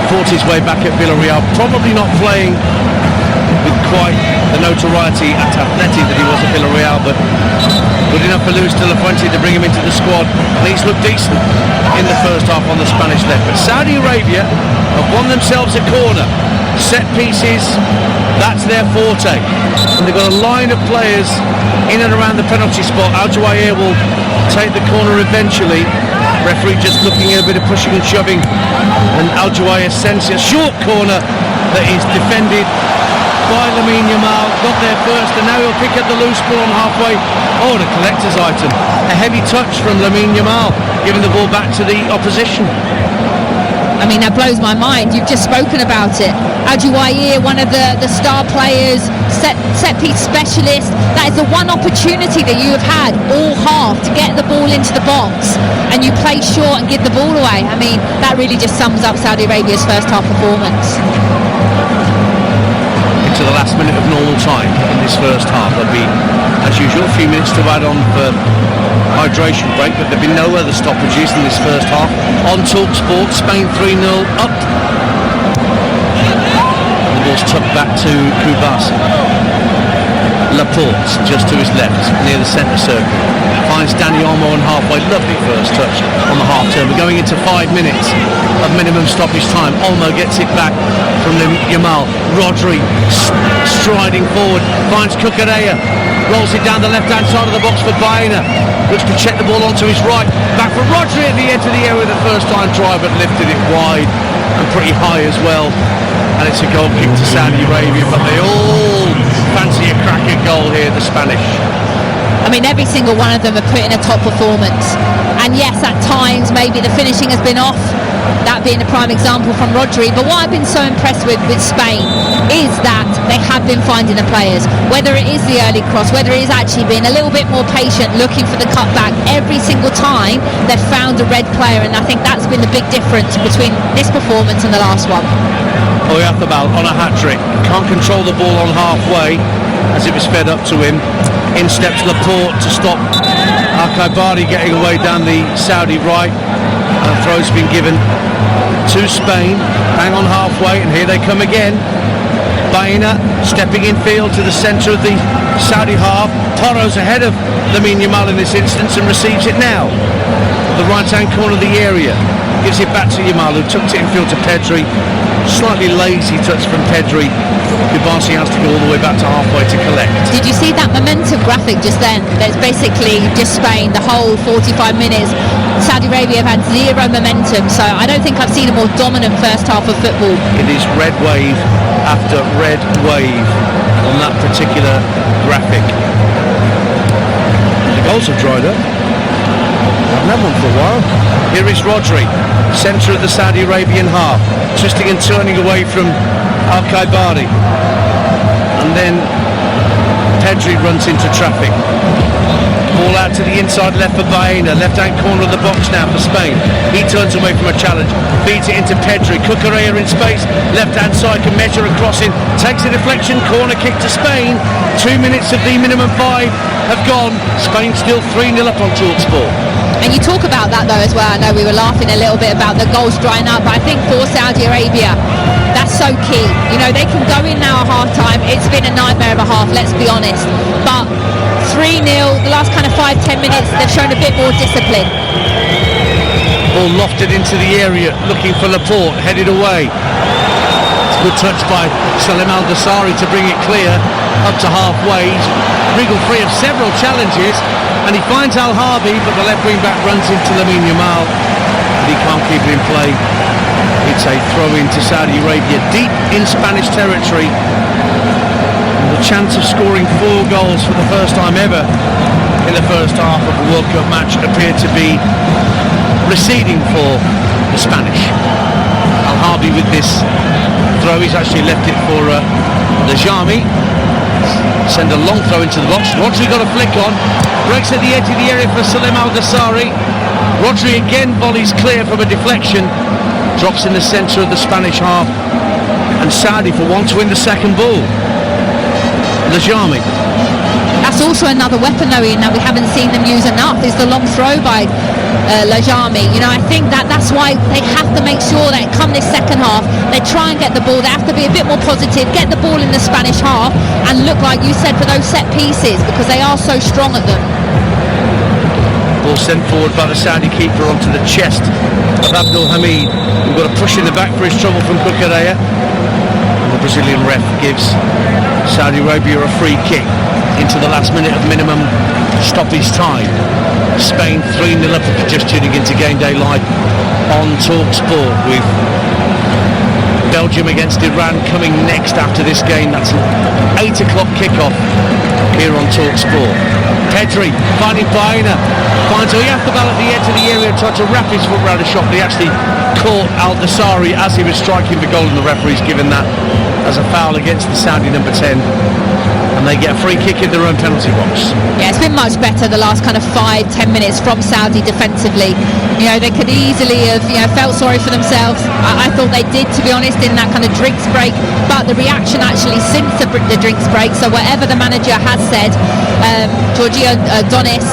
fought his way back at Villarreal, probably not playing with quite the notoriety at Atleti that he was at Villarreal, but good enough for Luis de la Fuente to bring him into the squad, and he's looked decent in the first half on the Spanish left. But Saudi Arabia have won themselves a corner. Set pieces, that's their forte, and they've got a line of players in and around the penalty spot. Al Juwair will take the corner eventually. Referee just looking at a bit of pushing and shoving, and Al Juwair sends a short corner that is defended by Lamine Yamal. Got there first, and now he'll pick up the loose ball on halfway. Oh, and a collector's item. A heavy touch from Lamine Yamal, giving the ball back to the opposition. I mean, that blows my mind. You've just spoken about it. Al Juwair, one of the star players, set piece specialist. That is the one opportunity that you have had all half to get the ball into the box, and you play short and give the ball away. I mean, that really just sums up Saudi Arabia's first half performance. Into the last minute of normal time in this first half. There'll be, as usual, a few minutes to add on for hydration break, but there've been no other stoppages in this first half. On TalkSport, Spain 3-0 up. The ball's tucked back to Kubasi. Laporte just to his left, near the centre circle. Finds Dani Olmo on halfway. Lovely first touch on the half turn. We're going into 5 minutes of minimum stoppage time. Olmo gets it back from Yamal. Rodri striding forward. Finds Cucurella. Rolls it down the left-hand side of the box for Baena. Looks to check the ball onto his right. Back for Rodri at the edge of the area with the first time try, but lifted it wide and pretty high as well. And it's a goal kick to Saudi Arabia, but they all fancy a cracking goal here, the Spanish. I mean, every single one of them are putting a top performance. And yes, at times maybe the finishing has been off, that being a prime example from Rodri. But what I've been so impressed with Spain is that they have been finding the players. Whether it is the early cross, whether it is actually being a little bit more patient, looking for the cutback, every single time they've found a red player. And I think that's been the big difference between this performance and the last one. Oyarzabal on a hat-trick. Can't control the ball on halfway as it was fed up to him. In steps Laporte to stop Al-Khaibari getting away down the Saudi right. And a throw's been given to Spain. Bang on halfway, and here they come again. Baena stepping in field to the centre of the Saudi half. Porro's ahead of Lamine Yamal in this instance and receives it now. The right-hand corner of the area. Gives it back to Yamal, who tucked it in field to Pedri. Slightly lazy touch from Pedri. Kubasi has to go all the way back to halfway to collect. Did you see that momentum graphic just then? That's basically just Spain, the whole 45 minutes. Saudi Arabia have had zero momentum, so I don't think I've seen a more dominant first half of football. It is red wave after red wave on that particular graphic. The goals have dried up. I've had one for a while. Here is Rodri, centre of the Saudi Arabian half, twisting and turning away from Al-Khaibari. And then Pedri runs into traffic. Ball out to the inside left for Baena, left-hand corner of the box now for Spain. He turns away from a challenge, feeds it into Pedri. Cucurella in space, left-hand side can measure a crossing, takes a deflection, corner kick to Spain. 2 minutes of the minimum 5 have gone. Spain still 3-0 up on TalkSport. And you talk about that though as well. I know we were laughing a little bit about the goals drying up, but I think for Saudi Arabia, that's so key. You know, they can go in now at half-time. It's been a nightmare of a half, let's be honest. But 3-0, the last kind of 5-10 minutes, they've shown a bit more discipline. Ball lofted into the area, looking for Laporte, headed away. It's a good touch by Salem Al-Dassari to bring it clear up to halfway. He's wriggled free of several challenges, and he finds Al-Harbi, but the left wing back runs into Lamine Yamal, but he can't keep it in play. It's a throw in to Saudi Arabia, deep in Spanish territory. The chance of scoring 4 goals for the first time ever in the first half of a World Cup match appeared to be receding for the Spanish. Al-Harbi with this throw, he's actually left it for Lajami. Send a long throw into the box. Rodri got a flick on, breaks at the edge of the area for Salem Al-Dassari. Rodri again volleys clear from a deflection, drops in the centre of the Spanish half, and Saudi for one to win the second ball. Lajami. That's also another weapon though, Ian, that we haven't seen them use enough, is the long throw by Lajami. You know, I think that's why they have to make sure that come this second half, they try and get the ball. They have to be a bit more positive, get the ball in the Spanish half, and look like you said for those set pieces, because they are so strong at them. Ball sent forward by the Saudi keeper onto the chest of Abdul Hamid. We've got a push in the back for his trouble from Cucurella. And the Brazilian ref gives Saudi Arabia a free kick into the last minute of minimum stoppage time. Spain 3-0 up if you're just tuning into Game Day Live on TalkSport, with Belgium against Iran coming next after this game. That's an 8 o'clock kickoff here on TalkSport. Pedri finding Baena, finds Oyarzabal at the edge of the area, tried to wrap his foot around a shot, but he actually caught Al-Dassari as he was striking the goal, and the referee's given that as a foul against the Saudi number 10, and they get a free kick in their own penalty box. Yeah, it's been much better the last kind of 5-10 minutes from Saudi defensively. You know, they could easily have, felt sorry for themselves. I thought they did, to be honest, in that kind of drinks break, but the reaction actually since the drinks break, so whatever the manager has said, Giorgio Donis,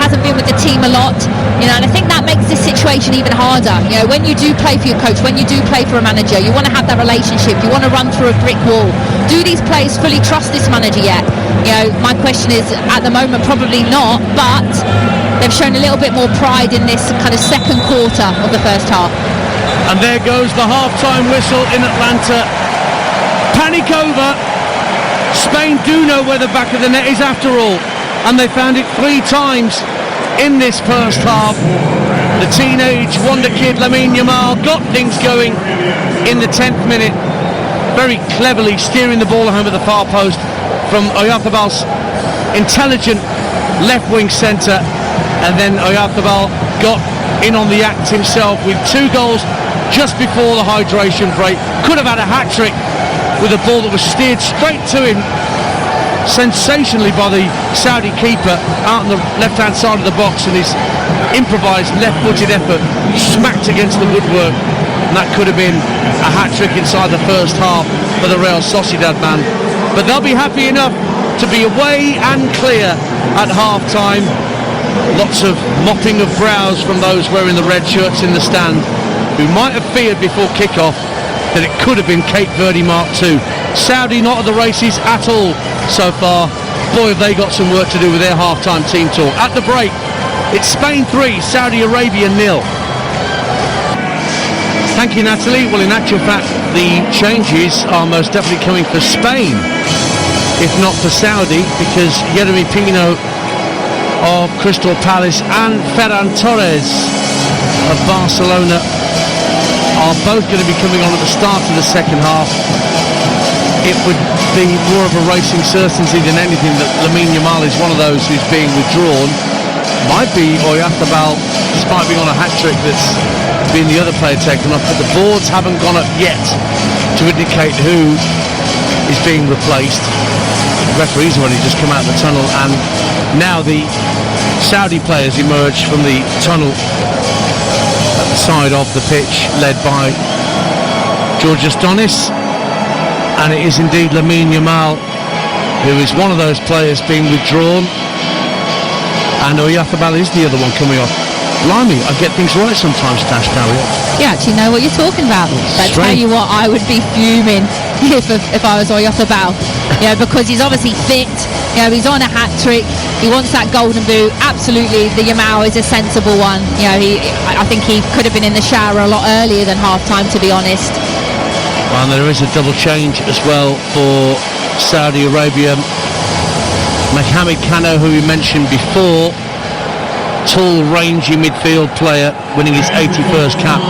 hasn't been with the team a lot, and I think that makes this situation even harder. When you do play for your coach, when you do play for a manager, you want to have that relationship, you want to run through a brick wall. Do these players fully trust this manager yet? yet? My question is, at the moment, probably not, but they've shown a little bit more pride in this kind of second quarter of the first half. And there goes the half-time whistle in Atlanta. Panic over. Spain do know where the back of the net is after all, and they found it 3 times in this first half. The teenage wonder kid Lamine Yamal got things going in the 10th minute, very cleverly steering the ball home at the far post from Oyarzábal's intelligent left wing centre, and then Oyarzábal got in on the act himself with 2 goals just before the hydration break. Could have had a hat-trick with a ball that was steered straight to him sensationally by the Saudi keeper out on the left-hand side of the box, and his improvised left-footed effort smacked against the woodwork, and that could have been a hat-trick inside the first half for the Real Sociedad man. But they'll be happy enough to be away and clear at half-time. Lots of mopping of brows from those wearing the red shirts in the stand, who might have feared before kick-off that it could have been Cape Verde Mark II. Saudi not at the races at all so far. Boy, have they got some work to do with their half-time team talk. At the break, it's Spain 3, Saudi Arabia 0. Thank you, Natalie. Well, in actual fact, the changes are most definitely coming for Spain, if not for Saudi, because Yeremy Pino of Crystal Palace and Ferran Torres of Barcelona are both going to be coming on at the start of the second half. It would be more of a racing certainty than anything that Lamine Yamal is one of those who's being withdrawn. Might be Oyarzábal, despite being on a hat-trick, that's been the other player taken off, but the boards haven't gone up yet to indicate who is being replaced. The referee's already just come out of the tunnel, and now the Saudi players emerge from the tunnel at the side of the pitch, led by Georgios Donis, and it is indeed Lamine Yamal who is one of those players being withdrawn, and Oyarzábal is the other one coming off. Blimey, I get things right sometimes, Tash Carrier. You actually know what you're talking about. But I tell you what, I would be fuming if I was Oyarzábal, because he's obviously fit. He's on a hat-trick. He wants that golden boot. Absolutely, the Yamal is a sensible one. I think he could have been in the shower a lot earlier than half-time, to be honest. Well, and there is a double change as well for Saudi Arabia. Mohamed Kano, who we mentioned before, tall, rangy midfield player, winning his 81st cap,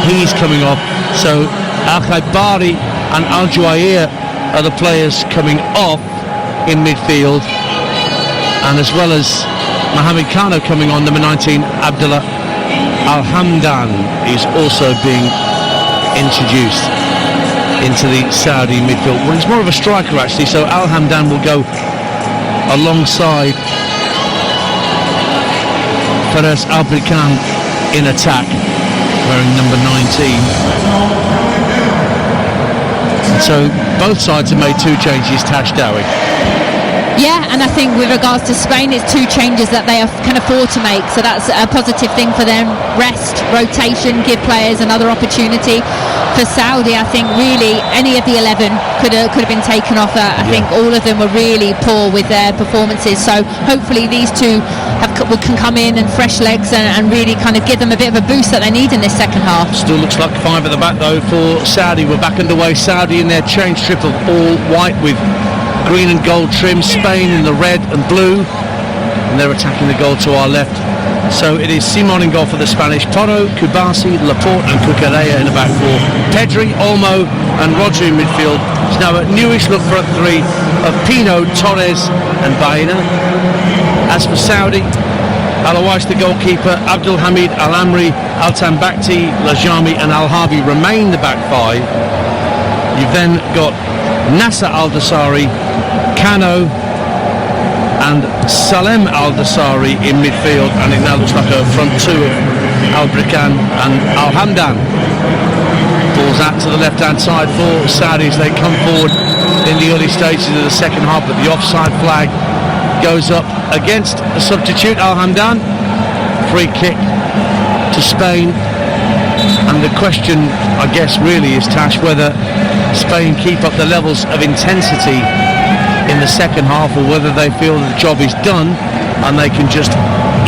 he's coming off. So Al-Khaibari and Al-Juair are the players coming off in midfield, and as well as Mohamed Kano coming on, number 19 Abdullah Al-Hamdan is also being introduced into the Saudi midfield. Well, he's more of a striker actually, so Al-Hamdan will go alongside Fares Al-Brikan in attack, wearing number 19. So both sides have made 2 changes, Tash Dowie. Yeah, and I think with regards to Spain, it's 2 changes that they can afford to make, so that's a positive thing for them. Rest, rotation, give players another opportunity. For Saudi, I think really any of the 11 could have been taken off. I think all of them were really poor with their performances, so hopefully these 2 can come in and fresh legs and really kind of give them a bit of a boost that they need in this second half. Still looks like 5 at the back though for Saudi. We're back underway. Saudi in their change strip of all white with green and gold trim, Spain in the red and blue, and they're attacking the goal to our left. So it is Simon in goal for the Spanish, Toro, Kubasi, Laporte and Cucurella in the back 4, Pedri, Olmo and Rodri in midfield. It's now a newish look front 3 of Pino, Torres and Baena. As for Saudi, Al-Awais the goalkeeper, Abdul Hamid Al-Amri, Altan Bakhti, Lajami and Al-Harbi remain the back 5. You've then got Nasser Al-Dasari, Kano and Salem Al-Dasari in midfield, and it now looks like a front 2 of Al-Brikan and Al-Hamdan. Balls out to the left-hand side for Saudis. They come forward in the early stages of the second half, but the offside flag goes up against the substitute Al-Hamdan. Free kick to Spain, and the question, I guess, really is, Tash, whether Spain keep up the levels of intensity in the second half, or whether they feel the job is done and they can just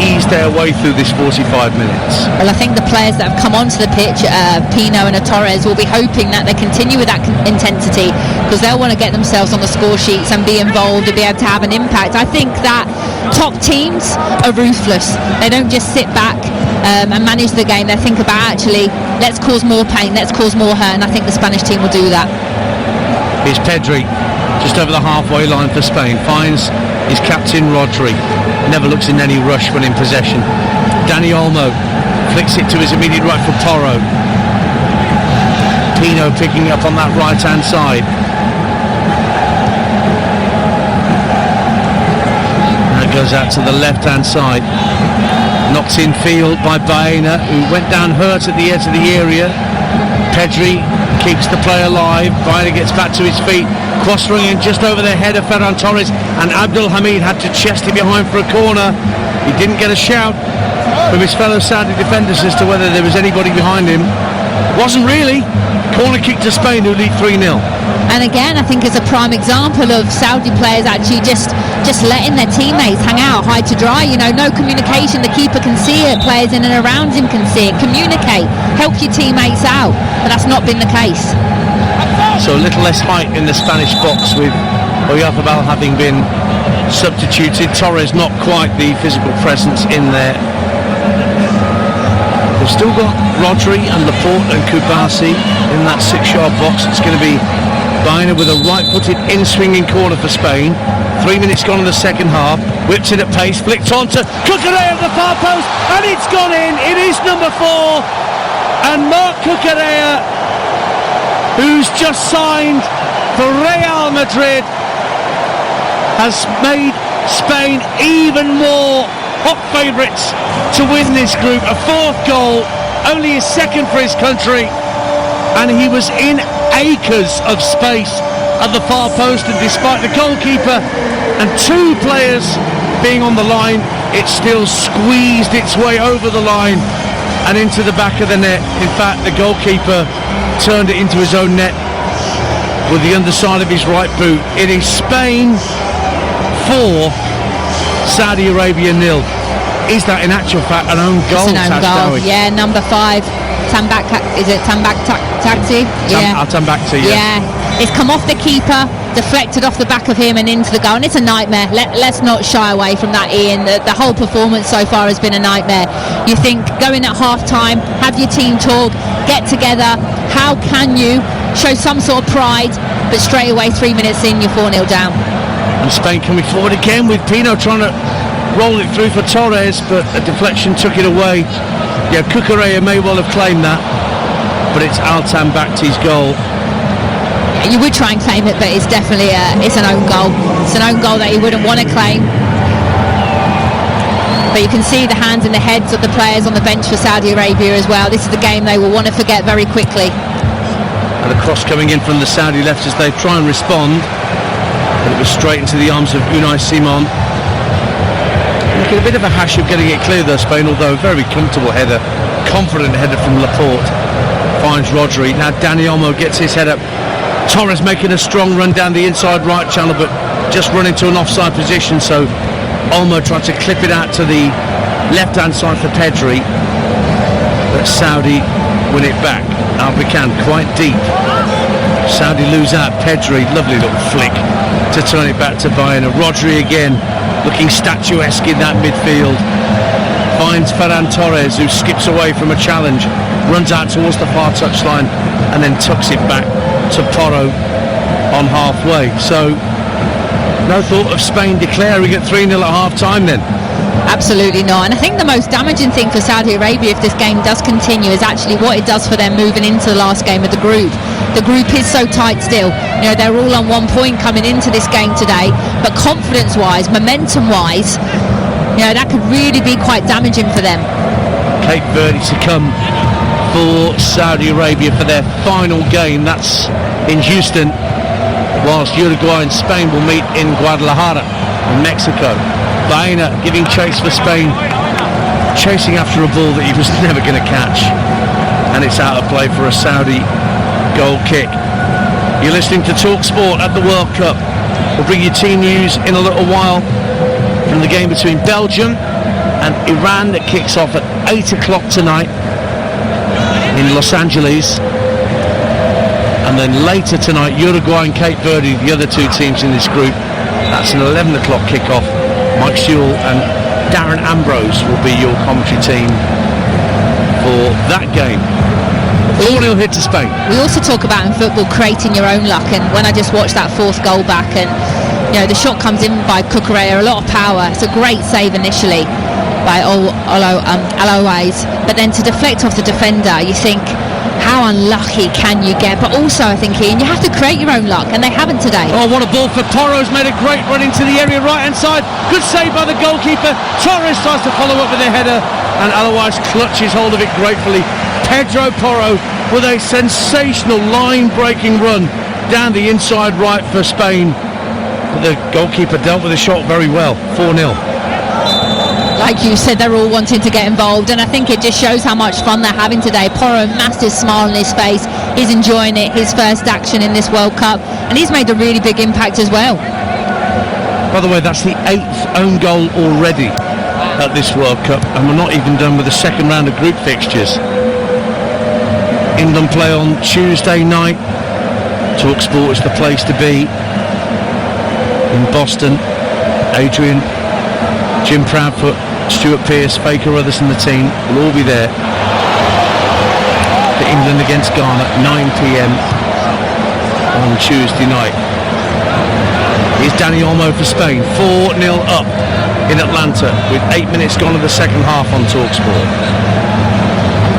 ease their way through this 45 minutes. Well, I think the players that have come onto the pitch, Pino and Torres, will be hoping that they continue with that intensity, because they'll want to get themselves on the score sheets and be involved and be able to have an impact. I think that top teams are ruthless. They don't just sit back and manage the game. They think about, actually, let's cause more pain, let's cause more hurt, and I think the Spanish team will do that. Here's Pedri, just over the halfway line for Spain, finds his captain Rodri, never looks in any rush when in possession. Dani Olmo flicks it to his immediate right for Porro. Pino picking up on that right hand side. That goes out to the left hand side, knocked in field by Baena, who went down hurt at the edge of the area. Pedri keeps the play alive. Baena gets back to his feet, crossing in just over the head of Ferran Torres, and Abdul Hamid had to chest it behind for a corner. He didn't get a shout from his fellow Saudi defenders as to whether there was anybody behind him. Wasn't really. Corner kick to Spain, who lead 3-0. And again, I think it's a prime example of Saudi players actually just letting their teammates hang out high to dry. You know, no communication. The keeper can see it, players in and around him can see it. Communicate, help your teammates out, but that's not been the case. So a little less height in the Spanish box, with Oyarzabal having been substituted. Torres not quite the physical presence in there. They've still got Rodri and Laporte and Kubasi in that 6-yard box. It's going to be Baena with a right-footed in-swinging corner for Spain. 3 minutes gone in the second half. Whips it at pace, flicked on to Cucurella at the far post, and it's gone in. It is number 4, and Marc Cucurella, who's just signed for Real Madrid, has made Spain even more hot favourites to win this group. A 4th goal, only his 2nd for his country, and he was in acres of space at the far post, and despite the goalkeeper and 2 players being on the line, it still squeezed its way over the line and into the back of the net. In fact, the goalkeeper turned it into his own net with the underside of his right boot. It is Spain 4, Saudi Arabia 0. Is that in actual fact an own goal? It's an own goal. Yeah, number 5. Is it Tambak Taxi? Yeah. Tambakti, yeah. Yeah. It's come off the keeper, deflected off the back of him and into the goal, and it's a nightmare. Let's not shy away from that, Ian. The whole performance so far has been a nightmare. You think, going at half-time, have your team talk, get together. How can you show some sort of pride, but straight away 3 minutes in, you're 4-0 down. And Spain coming forward again with Pino trying to roll it through for Torres, but a deflection took it away. Yeah, Cucurella may well have claimed that, but it's Altan Bakhti's goal. You would try and claim it, but it's definitely it's an own goal. It's an own goal that you wouldn't want to claim. But you can see the hands and the heads of the players on the bench for Saudi Arabia as well. This is the game they will want to forget very quickly. And a cross coming in from the Saudi left as they try and respond, but it was straight into the arms of Unai Simon. Making a bit of a hash of getting it clear though, Spain, although a very comfortable header, confident header from Laporte. Finds Rodri. Now Dani Olmo gets his head up. Torres making a strong run down the inside right channel, but just run into an offside position, so Olmo tried to clip it out to the left hand side for Pedri, but Saudi win it back. Albican quite deep. Saudi lose out. Pedri, lovely little flick to turn it back to Baena. Rodri again, looking statuesque in that midfield. Finds Ferran Torres, who skips away from a challenge, runs out towards the far touchline, and then tucks it back to Porro on halfway. So no thought of Spain declaring at 3-0 at half-time then? Absolutely not. And I think the most damaging thing for Saudi Arabia, if this game does continue, is actually what it does for them moving into the last game of the group. The group is so tight still. You know, they're all on 1 point coming into this game today, but confidence-wise, momentum-wise, you know, that could really be quite damaging for them. Cape Verde to come for Saudi Arabia for their final game. That's in Houston, whilst Uruguay and Spain will meet in Guadalajara in Mexico. Baena giving chase for Spain, chasing after a ball that he was never going to catch, and it's out of play for a Saudi goal kick. You're listening to Talk Sport at the World Cup. We'll bring you team news in a little while from the game between Belgium and Iran that kicks off at 8 o'clock tonight in Los Angeles. And then later tonight, Uruguay and Cape Verde, the other two teams in this group. That's an 11 o'clock kickoff. Mike Sewell and Darren Ambrose will be your commentary team for that game. 4-0 hit to Spain. We also talk about in football creating your own luck, and when I just watched that fourth goal back, and the shot comes in by Cucurella, a lot of power. It's a great save initially by Alois, but then to deflect off the defender, you think, how unlucky can you get? But also, I think, Ian, you have to create your own luck, and they haven't today. Oh, what a ball for Porro's made a great run into the area right-hand side. Good save by the goalkeeper. Torres tries to follow up with a header, and Alois clutches hold of it gratefully. Pedro Porro with a sensational line-breaking run down the inside right for Spain. But the goalkeeper dealt with the shot very well. 4-0. Like you said, they're all wanting to get involved, and I think it just shows how much fun they're having today. Porro, massive smile on his face. He's enjoying it, his first action in this World Cup, and he's made a really big impact as well. By the way, that's the 8th own goal already at this World Cup, and we're not even done with the second round of group fixtures. England play on Tuesday night. TalkSport is the place to be in Boston. Adrian, Jim Proudfoot, Stuart Pearce, Faker Others and the team will all be there for England against Ghana, 9 p.m. on Tuesday night. Here's Dani Olmo for Spain, 4-0 up in Atlanta with 8 minutes gone in the second half on TalkSport.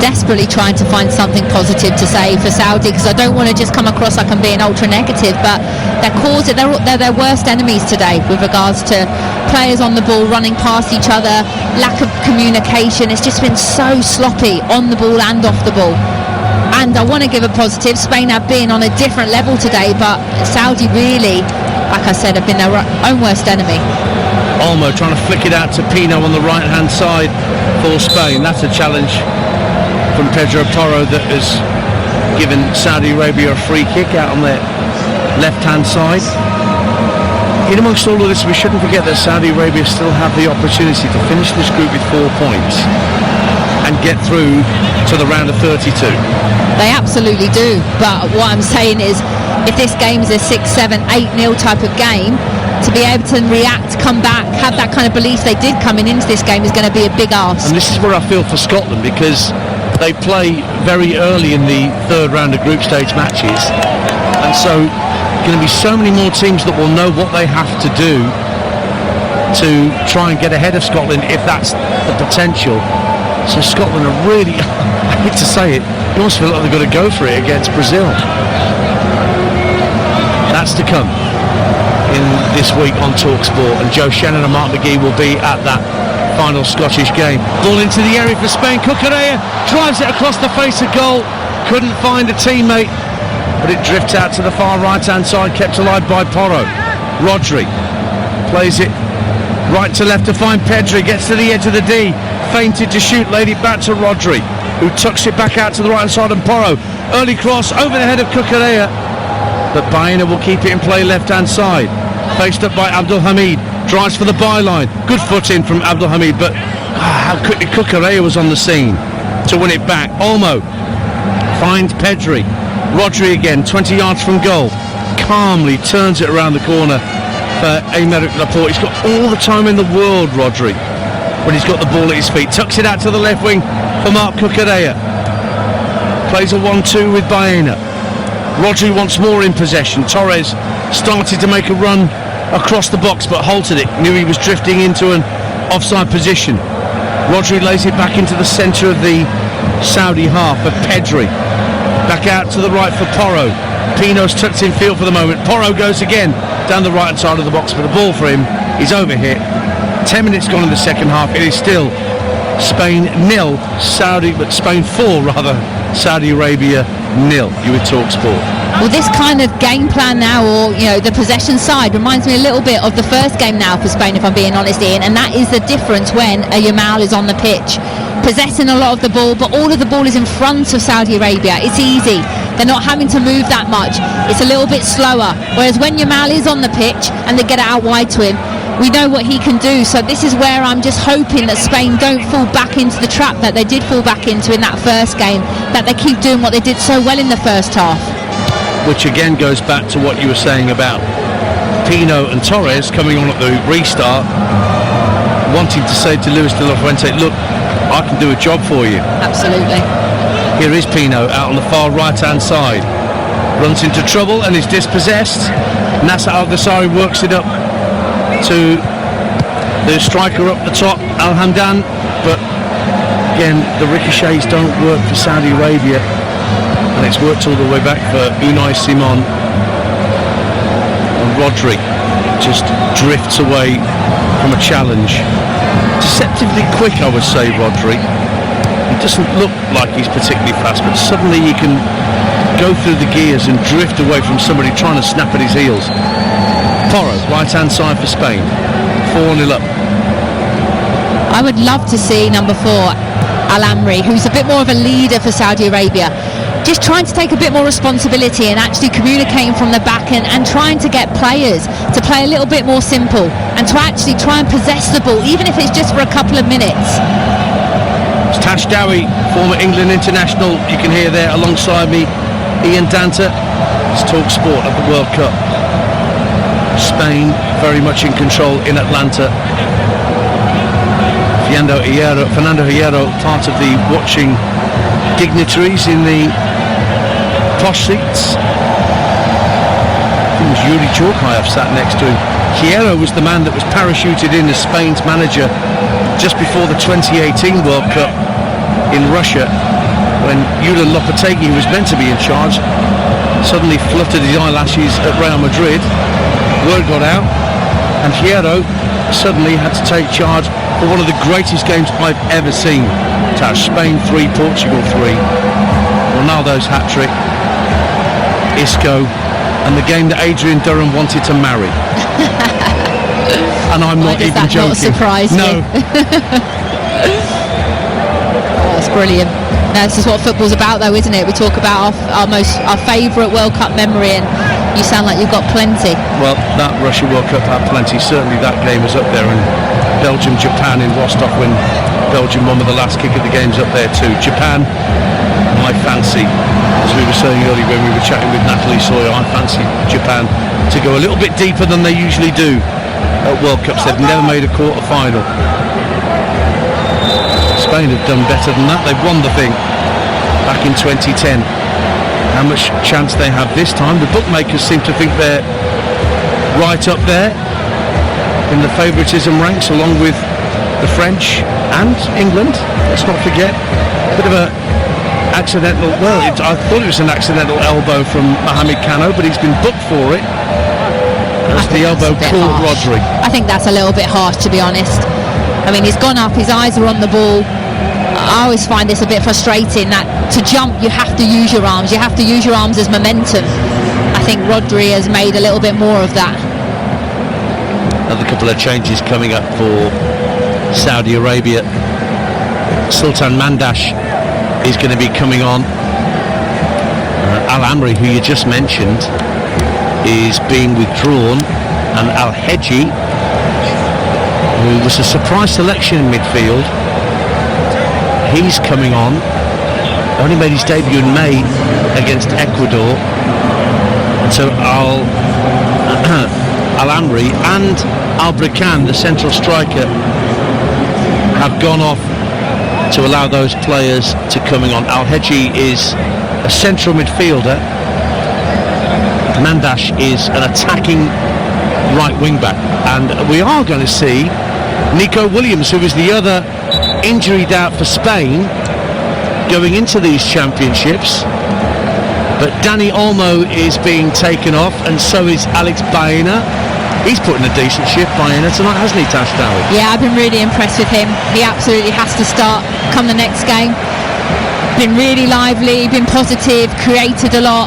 Desperately trying to find something positive to say for Saudi, because I don't want to just come across like I'm being ultra negative, but they're their worst enemies today with regards to players on the ball running past each other, lack of communication. It's just been so sloppy on the ball and off the ball. And I want to give a positive. Spain have been on a different level today, but Saudi really, like I said, have been their own worst enemy. Olmo trying to flick it out to Pino on the right hand side for Spain. That's a challenge from Pedro Porro that has given Saudi Arabia a free kick out on their left-hand side. In amongst all of this, we shouldn't forget that Saudi Arabia still have the opportunity to finish this group with 4 points and get through to the round of 32. They absolutely do, but what I'm saying is, if this game is a 6-7, 8-0 type of game, to be able to react, come back, have that kind of belief they did coming into this game is going to be a big ask. And this is where I feel for Scotland, because they play very early in the third round of group stage matches, and so going to be so many more teams that will know what they have to do to try and get ahead of Scotland if that's the potential. So Scotland are really, I hate to say it, you almost feel like they've got to go for it against Brazil. That's to come in this week on TalkSport, and Joe Shannon and Mark McGee will be at that final Scottish game. Ball into the area for Spain. Cucurella drives it across the face of goal. Couldn't find a teammate, but it drifts out to the far right hand side, kept alive by Porro. Rodri plays it right to left to find Pedri, gets to the edge of the D, feinted to shoot, laid it back to Rodri, who tucks it back out to the right hand side, and Porro, early cross over the head of Cucurella, but Baena will keep it in play left hand side, faced up by Abdul Hamid, drives for the byline, good foot in from Abdul Hamid, but how quickly Cucurella was on the scene to win it back. Olmo finds Pedri, Rodri again, 20 yards from goal, calmly turns it around the corner for Aymeric Laporte. He's got all the time in the world, Rodri, when he's got the ball at his feet. Tucks it out to the left wing for Marc Cucurella. Plays a 1-2 with Baena. Rodri wants more in possession. Torres started to make a run across the box but halted it. Knew he was drifting into an offside position. Rodri lays it back into the centre of the Saudi half for Pedri. Back out to the right for Porro. Pino's tucked in field for the moment. Porro goes again down the right hand side of the box, but the ball for him is over hit. 10 minutes gone in the second half. It is still Spain 0, Spain 4 rather, Saudi Arabia 0. You would TalkSport. Well, this kind of game plan now, or the possession side, reminds me a little bit of the first game now for Spain, if I'm being honest, Ian, and that is the difference when a Yamal is on the pitch, possessing a lot of the ball, but all of the ball is in front of Saudi Arabia. It's easy. They're not having to move that much. It's a little bit slower. Whereas when Yamal is on the pitch and they get it out wide to him, we know what he can do. So this is where I'm just hoping that Spain don't fall back into the trap that they did fall back into in that first game, that they keep doing what they did so well in the first half. Which again goes back to what you were saying about Pino and Torres coming on at the restart, wanting to say to Luis de la Fuente, look, I can do a job for you. Absolutely. Here is Pino out on the far right hand side, runs into trouble and is dispossessed. Nasser Al-Ghassari works it up to the striker up the top, Al Hamdan, but again the ricochets don't work for Saudi Arabia, and it's worked all the way back for Unai Simon. And Rodri just drifts away from a challenge. Deceptively quick, I would say, Rodri. He doesn't look like he's particularly fast, but suddenly he can go through the gears and drift away from somebody trying to snap at his heels. Porro, right hand side for Spain, 4-0 up. I would love to see number 4, Al Amri, who's a bit more of a leader for Saudi Arabia, just trying to take a bit more responsibility and actually communicating from the back and trying to get players to play a little bit more simple and to actually try and possess the ball, even if it's just for a couple of minutes. It's Tash Dowie, former England international, you can hear there alongside me, Ian Danta. It's Talk Sport at the World Cup. Spain very much in control in Atlanta. Fernando Hierro, part of the watching dignitaries in the posh seats. I think it was Yuri Chorkayev sat next to him. Hierro was the man that was parachuted in as Spain's manager just before the 2018 World Cup in Russia, when Julen Lopetegui, who was meant to be in charge, suddenly fluttered his eyelashes at Real Madrid. Word got out, and Hierro suddenly had to take charge for one of the greatest games I've ever seen. Spain 3, Portugal 3. Ronaldo's hat-trick, Isco, and the game that Adrian Durham wanted to marry. And I'm not even joking. Not surprise no. Oh, that's brilliant. This is what football's about, though, isn't it? We talk about our favourite World Cup memory, and you sound like you've got plenty. Well, that Russia World Cup had plenty. Certainly that game was up there, and Belgium-Japan in Rostock, when Belgium won with the last kick of the game's up there too. Japan, I fancy, as we were saying earlier when we were chatting with Natalie Sawyer, I fancy Japan to go a little bit deeper than they usually do at World Cups. They've never made a quarter-final. Spain have done better than that. They've won the thing back in 2010. How much chance they have this time? The bookmakers seem to think they're right up there in the favouritism ranks, along with the French and England. Let's not forget, a bit of a accidental, I thought it was an accidental elbow from Mohamed Kano, but he's been booked for it. As the elbow caught Rodri. I think that's a little bit harsh, to be honest. I mean, he's gone up, his eyes are on the ball. I always find this a bit frustrating, that to jump you have to use your arms. You have to use your arms as momentum. I think Rodri has made a little bit more of that. Another couple of changes coming up for Saudi Arabia. Sultan Mandash is going to be coming on. Al Amri, who you just mentioned, is being withdrawn, and Al Hedji, who was a surprise selection in midfield, he's coming on. Only made his debut in May against Ecuador. So Al Amri and Al Brikan, the central striker, have gone off to allow those players to coming on. Al Hedji is a central midfielder. Mandash is an attacking right wing back, and we are going to see Nico Williams, who is the other injured out for Spain going into these championships. But Dani Olmo is being taken off, and so is Alex Baena. He's put in a decent shift, Baena, tonight, hasn't he, Tash Dowie? Yeah, I've been really impressed with him. He absolutely has to start come the next game. Been really lively, been positive, created a lot.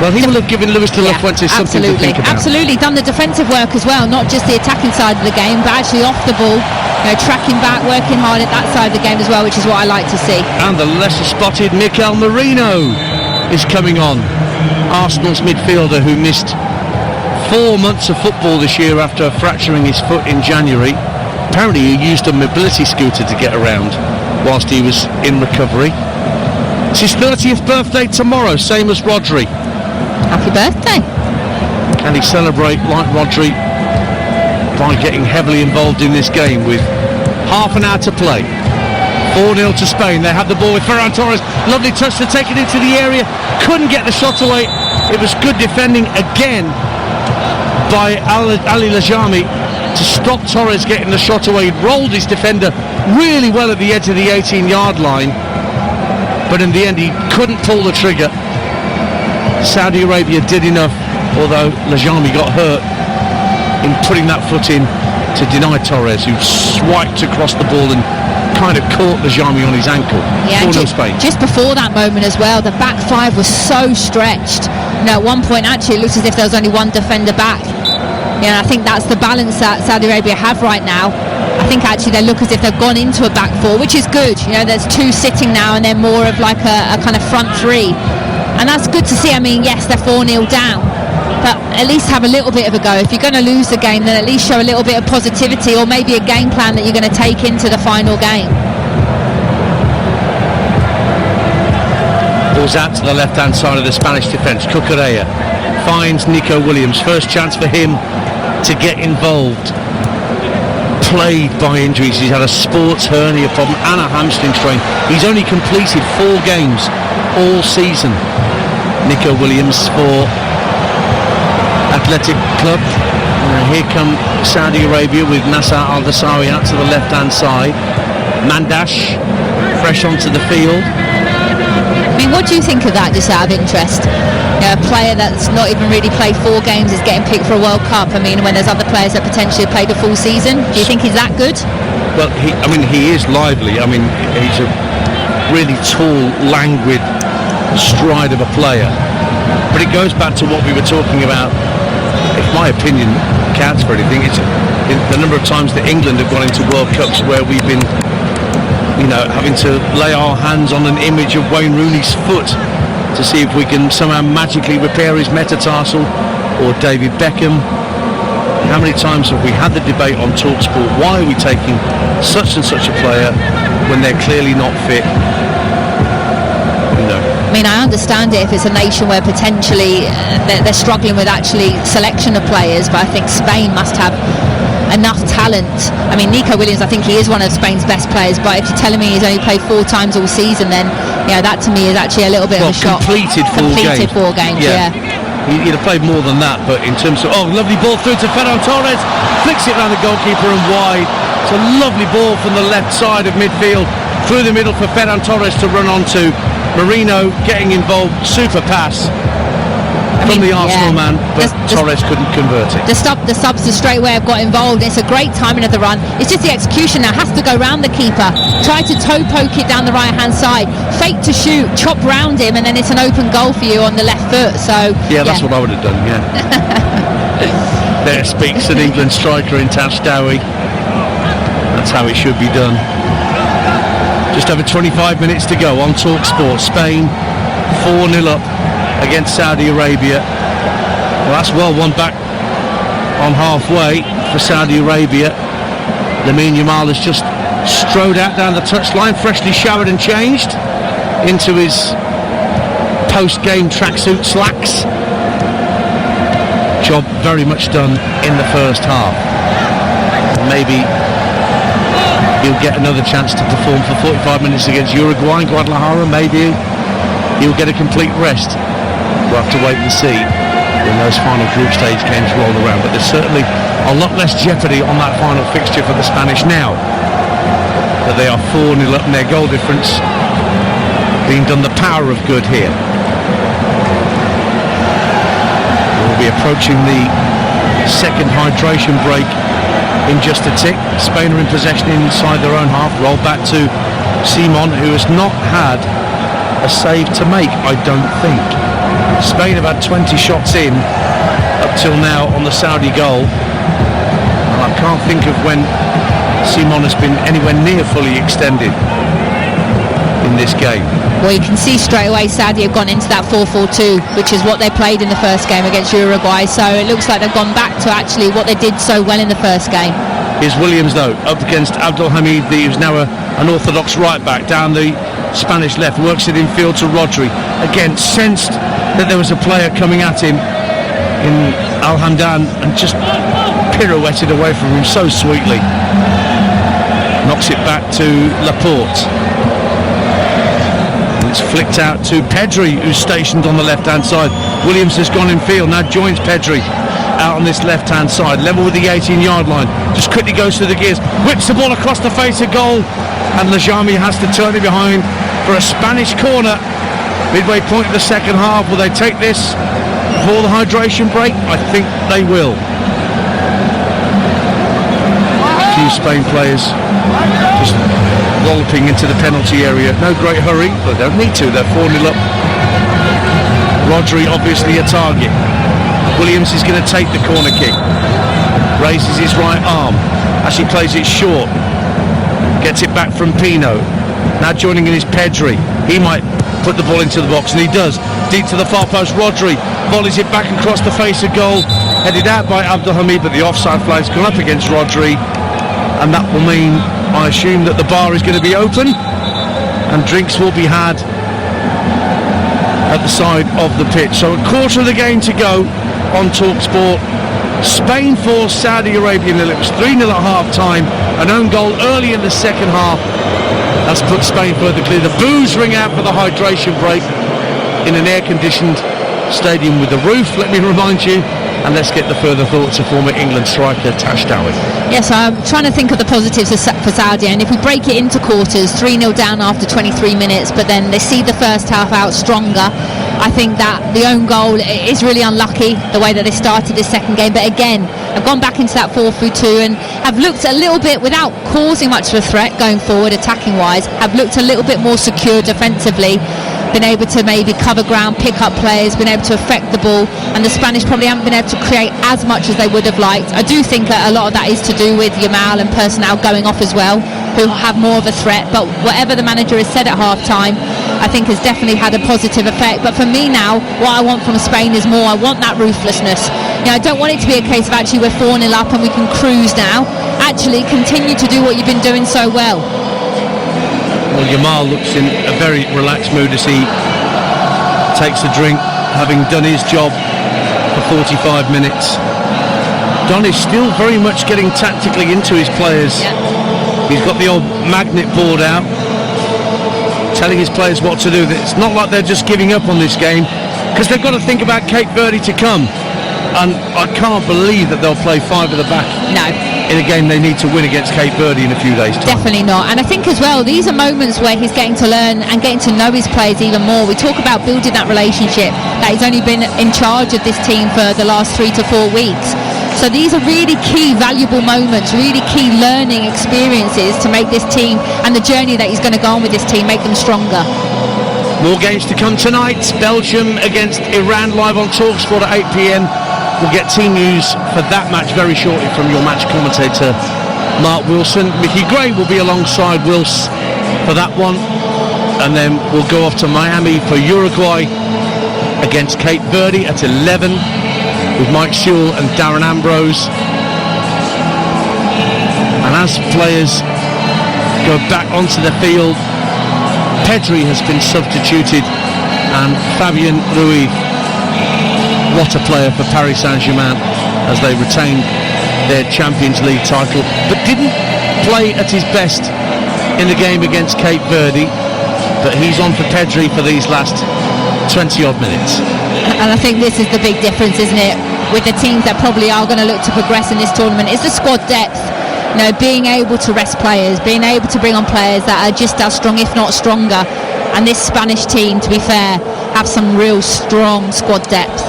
Well, he will have given Luis de la Fuente something to think about. Absolutely, done the defensive work as well, not just the attacking side of the game, but actually off the ball, tracking back, working hard at that side of the game as well, which is what I like to see. And the lesser spotted Mikel Merino is coming on. Arsenal's midfielder, who missed 4 months of football this year after fracturing his foot in January. Apparently he used a mobility scooter to get around whilst he was in recovery. It's his 30th birthday tomorrow, same as Rodri. Happy birthday. Can he celebrate like Rodri by getting heavily involved in this game with half an hour to play? 4-0 to Spain. They have the ball with Ferran Torres. Lovely touch to take it into the area. Couldn't get the shot away. It was good defending again by Ali Lajami to stop Torres getting the shot away. He rolled his defender really well at the edge of the 18-yard line, but in the end he couldn't pull the trigger. Saudi Arabia did enough, although Lajami got hurt in putting that foot in to deny Torres, who swiped across the ball and kind of caught Lajami on his ankle. Yeah, just before that moment as well, the back five was so stretched. At one point actually it looked as if there was only one defender back. I think that's the balance that Saudi Arabia have right now. I think actually they look as if they've gone into a back four, which is good. There's two sitting now and they're more of like a kind of front three, and that's good to see. I mean, yes, they're 4-0 down, but at least have a little bit of a go. If you're going to lose the game, then at least show a little bit of positivity, or maybe a game plan that you're going to take into the final game. Ball's out to the left-hand side of the Spanish defence. Cucurella finds Nico Williams. First chance for him to get involved. Plagued by injuries. He's had a sports hernia problem and a hamstring strain. He's only completed 4 games all season. Nico Williams for Athletic Club. Here come Saudi Arabia with Nasser Al-Dasawi out to the left-hand side. Mandash fresh onto the field. I mean, what do you think of that, just out of interest? A player that's not even really played 4 games is getting picked for a World Cup. I mean, when there's other players that potentially played a full season. Do you think he's that good? Well, he is lively. I mean, he's a really tall, languid stride of a player. But it goes back to what we were talking about. If my opinion counts for anything, it's the number of times that England have gone into World Cups where we've been having to lay our hands on an image of Wayne Rooney's foot to see if we can somehow magically repair his metatarsal, or David Beckham. How many times have we had the debate on TalkSport, why are we taking such and such a player when they're clearly not fit? I mean, I understand it if it's a nation where potentially they're struggling with actually selection of players, but I think Spain must have enough talent. I mean, Nico Williams, I think he is one of Spain's best players, but if you're telling me he's only played 4 times all season, then that to me is actually a little bit of a shock. Completed 4 games. Yeah. He'd have played more than that, but in terms of lovely ball through to Ferran Torres, flicks it around the goalkeeper and wide. It's a lovely ball from the left side of midfield through the middle for Ferran Torres to run onto. Marino getting involved, super pass from the Arsenal man, but Torres couldn't convert it. The subs straight away have got involved. It's a great timing of the run. It's just the execution now has to go round the keeper, try to toe poke it down the right hand side, fake to shoot, chop round him, and then it's an open goal for you on the left foot. So that's what I would have done. There speaks an England striker in Tashtawi. That's how it should be done. Just over 25 minutes to go on TalkSport. Spain 4-0 up against Saudi Arabia. Well, that's well won back on halfway for Saudi Arabia. Lamine Yamal has just strode out down the touchline, freshly showered and changed into his post-game tracksuit slacks. Job very much done in the first half. Maybe he'll get another chance to perform for 45 minutes against Uruguay in Guadalajara. Maybe he'll get a complete rest. We'll have to wait and see when those final group stage games roll around. But there's certainly a lot less jeopardy on that final fixture for the Spanish now that they are 4-0 up and their goal difference being done the power of good here. We'll be approaching the second hydration break in just a tick. Spain are in possession inside their own half. Roll back to Simon, who has not had a save to make, I don't think. Spain have had 20 shots in up till now on the Saudi goal, and I can't think of when Simon has been anywhere near fully extended. in this game. Well, you can see straight away Saudi have gone into that 4-4-2, which is what they played in the first game against Uruguay. So it looks like they've gone back to actually what they did so well in the first game. Here's Williams, though, up against Abdelhamid, who's now an orthodox right back down the Spanish left, works it in field to Rodri. Again, sensed that there was a player coming at him in Al Hamdan and just pirouetted away from him so sweetly. Knocks it back to Laporte. It's flicked out to Pedri, who's stationed on the left-hand side. Williams has gone in field, now joins Pedri out on this left-hand side, level with the 18-yard line. Just quickly goes through the gears, whips the ball across the face of goal, and Lajami has to turn it behind for a Spanish corner. Midway point of the second half. Will they take this before the hydration break? I think they will. A few Spain players just walloping into the penalty area. No great hurry, but they don't need to. They're 4-0 up. Rodri obviously a target. Williams is going to take the corner kick. Raises his right arm. Actually plays it short. Gets it back from Pino. Now joining in is Pedri. He might put the ball into the box, and he does. Deep to the far post, Rodri volleys it back across the face of goal. Headed out by Abdelhamid, but the offside flag's gone up against Rodri. And that will mean, I assume, that the bar is going to be open and drinks will be had at the side of the pitch. So a quarter of the game to go on TalkSport. Spain 4, Saudi Arabia 0. It was 3-0 at half time. An own goal early in the second half. That's put Spain further clear. The boos ring out for the hydration break in an air-conditioned stadium with the roof, let me remind you. And let's get the further thoughts of former England striker Tash Dowie. Yes, I'm trying to think of the positives for Saudi, and if we break it into quarters, 3-0 down after 23 minutes, but then they see the first half out stronger. I think that the own goal is really unlucky, the way that they started this second game, but again, I've gone back into that 4-4-2 and have looked a little bit, without causing much of a threat going forward attacking wise, have looked a little bit more secure defensively, been able to maybe cover ground, pick up players, been able to affect the ball, and the Spanish probably haven't been able to create as much as they would have liked. I do think that a lot of that is to do with Yamal and personnel going off as well, who have more of a threat, but whatever the manager has said at half time, I think has definitely had a positive effect. But for me now, what I want from Spain is more. I want that ruthlessness. I don't want it to be a case of actually we're 4-0 up and we can cruise now. Actually continue to do what you've been doing so well. Well, Yamal looks in a very relaxed mood as he takes a drink, having done his job for 45 minutes. Don is still very much getting tactically into his players. Yeah. He's got the old magnet board out, telling his players what to do. It's not like they're just giving up on this game, because they've got to think about Cape Verde to come. And I can't believe that they'll play 5 at the back. No. In a game they need to win against Cape Verde in a few days' time. Definitely not. And I think as well, these are moments where he's getting to learn and getting to know his players even more. We talk about building that relationship, that he's only been in charge of this team for the last 3 to 4 weeks. So these are really key, valuable moments, really key learning experiences to make this team, and the journey that he's going to go on with this team, make them stronger. More games to come tonight. Belgium against Iran, live on TalkSport at 8 p.m. We'll get team news for that match very shortly from your match commentator Mark Wilson. Mickey Gray will be alongside Wills for that one, and then we'll go off to Miami for Uruguay against Cape Verde at 11 with Mike Sewell and Darren Ambrose. And as players go back onto the field, Pedri has been substituted and Fabian Ruiz. What a player for Paris Saint-Germain as they retain their Champions League title, but didn't play at his best in the game against Cape Verde. But he's on for Pedri for these last 20 odd minutes. And I think this is the big difference, isn't it, with the teams that probably are going to look to progress in this tournament, is the squad depth. Being able to rest players, being able to bring on players that are just as strong, if not stronger. And this Spanish team, to be fair, have some real strong squad depth.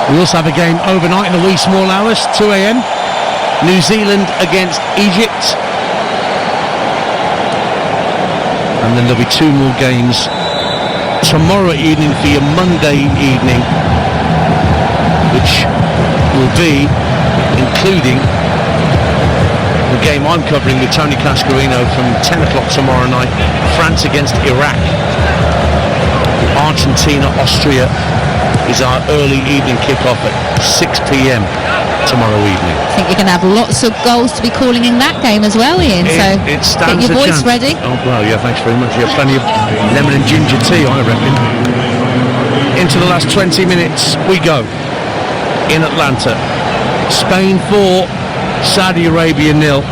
We also have a game overnight in the wee small hours, 2 a.m. New Zealand against Egypt. And then there'll be 2 more games tomorrow evening for your Monday evening, which will be including the game I'm covering with Tony Cascarino from 10 o'clock tomorrow night. France against Iraq. Argentina, Austria is our early evening kick-off at 6 p.m. tomorrow evening. I think you're going to have lots of goals to be calling in that game as well, Ian. It So stands get your a voice chance. ready. Oh, well, yeah, thanks very much. You have plenty of lemon and ginger tea, I reckon. Into the last 20 minutes we go in Atlanta. Spain 4, Saudi Arabia 0.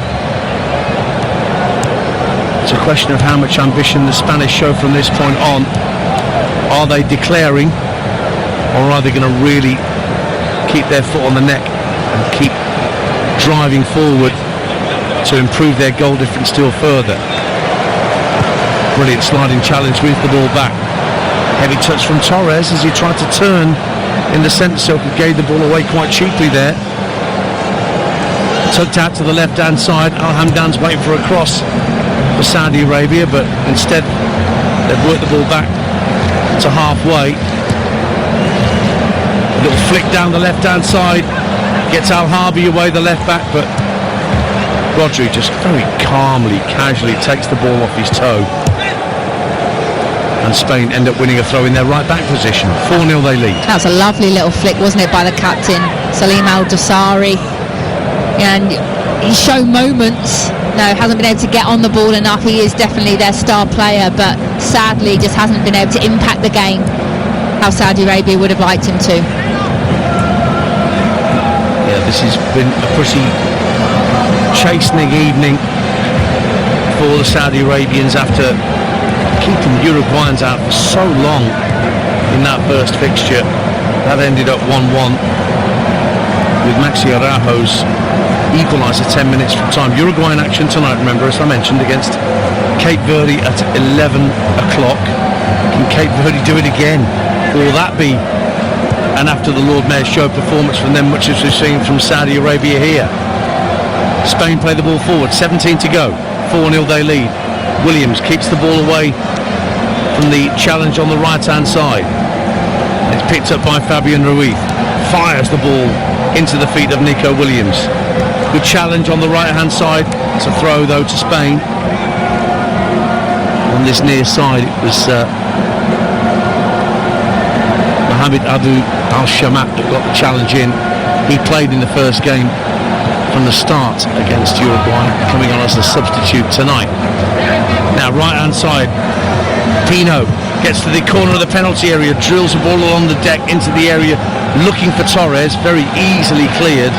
It's a question of how much ambition the Spanish show from this point on. Are they declaring, or are they going to really keep their foot on the neck and keep driving forward to improve their goal difference still further? Brilliant sliding challenge with the ball back. Heavy touch from Torres as he tried to turn in the centre circle, gave the ball away quite cheaply there. Tucked out to the left hand side. Al Hamdan's waiting for a cross for Saudi Arabia, but instead they've worked the ball back to halfway. A little flick down the left hand side, gets Al Harbi away, the left back, but Rodri just very calmly, casually takes the ball off his toe, and Spain end up winning a throw in their right back position. 4-0 they lead. That was a lovely little flick, wasn't it, by the captain, Salim Al Dossari. And he's shown moments. No, hasn't been able to get on the ball enough. He is definitely their star player, but sadly just hasn't been able to impact the game how Saudi Arabia would have liked him to. Yeah, this has been a pretty chastening evening for the Saudi Arabians after keeping Uruguayans out for so long in that first fixture. That ended up 1-1 with Maxi Araujo's equaliser 10 minutes from time. Uruguayan action tonight, remember, as I mentioned, against Cape Verde at 11 o'clock. Can Cape Verde do it again? Will that be an after the Lord Mayor's show performance from them, much as we've seen from Saudi Arabia here? Spain play the ball forward, 17 to go, 4-0 they lead. Williams keeps the ball away from the challenge on the right hand side. It's picked up by Fabian Ruiz, fires the ball into the feet of Nico Williams. Good challenge on the right hand side. It's a throw though to Spain. On this near side it was Mohamed Abu Al-Shamat that got the challenge in. He played in the first game from the start against Uruguay, coming on as a substitute tonight. Now right hand side, Pino gets to the corner of the penalty area, drills the ball along the deck into the area, looking for Torres, very easily cleared,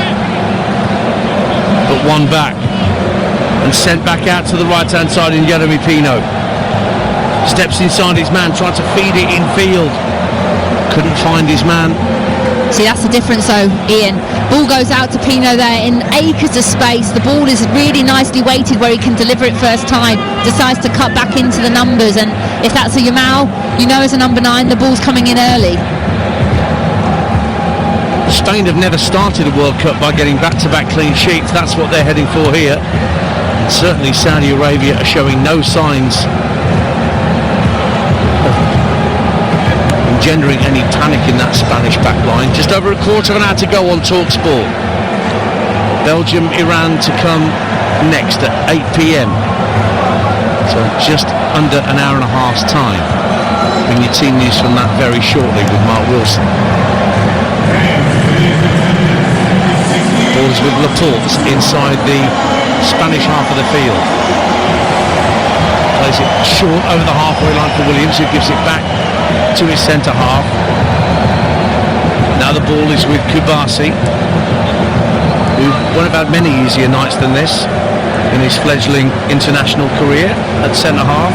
but one back and sent back out to the right hand side in Jeremy Pino. Steps inside his man, tried to feed it in field, couldn't find his man. See, that's the difference though, Ian. Ball goes out to Pino there in acres of space. The ball is really nicely weighted where he can deliver it first time. Decides to cut back into the numbers, and if that's a Yamal, you know as a number 9, the ball's coming in early. Spain have never started a World Cup by getting back-to-back clean sheets. That's what they're heading for here. And certainly Saudi Arabia are showing no signs of engendering any panic in that Spanish back line. Just over a quarter of an hour to go on TalkSport. Belgium, Iran to come next at 8 p.m. So just under an hour and a half's time. Bring your team news from that very shortly with Mark Wilson. Ball is with Laporte inside the Spanish half of the field. Plays it short over the halfway line for Williams, who gives it back to his centre half. Now the ball is with Kubasi, who won't have had many easier nights than this in his fledgling international career at centre half.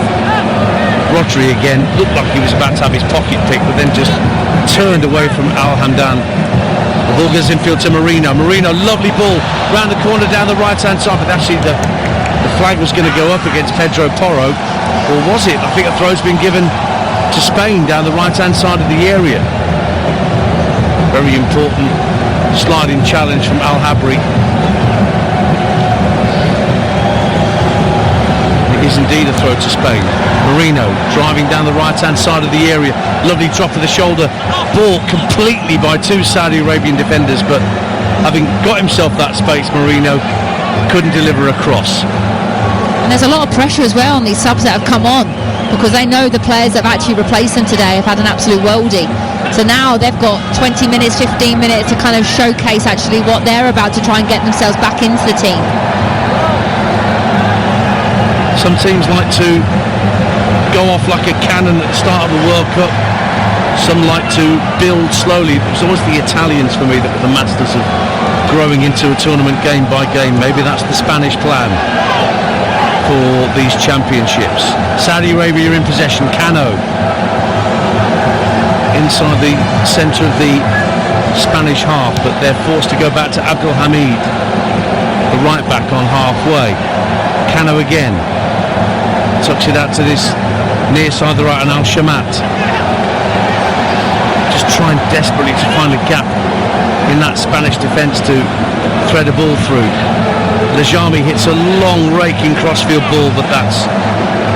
Rodri again looked like he was about to have his pocket picked, but then just turned away from Al Hamdan. The ball goes infield to Marino. Marino, lovely ball round the corner down the right hand side, but actually the flag was going to go up against Pedro Porro, or was it? I think a throw's been given to Spain down the right hand side of the area. Very important sliding challenge from Al Habri. It is indeed a throw to Spain. Marino driving down the right hand side of the area, lovely drop of the shoulder, ball completely by two Saudi Arabian defenders, but having got himself that space, Marino couldn't deliver a cross. And there's a lot of pressure as well on these subs that have come on, because they know the players that have actually replaced them today have had an absolute worldie. So now they've got 20 minutes, 15 minutes to kind of showcase actually what they're about to try and get themselves back into the team. Some teams like to go off like a cannon at the start of the World Cup. Some like to build slowly. It's always the Italians for me that are the masters of growing into a tournament game by game. Maybe that's the Spanish plan for these championships. Saudi Arabia in possession. Cano inside the centre of the Spanish half, but they're forced to go back to Abdul Hamid, the right back on halfway. Cano again tucks it out to this near side of the right, and Al Shamat just trying desperately to find a gap in that Spanish defence to thread a ball through. Lajami hits a long raking crossfield ball, but that's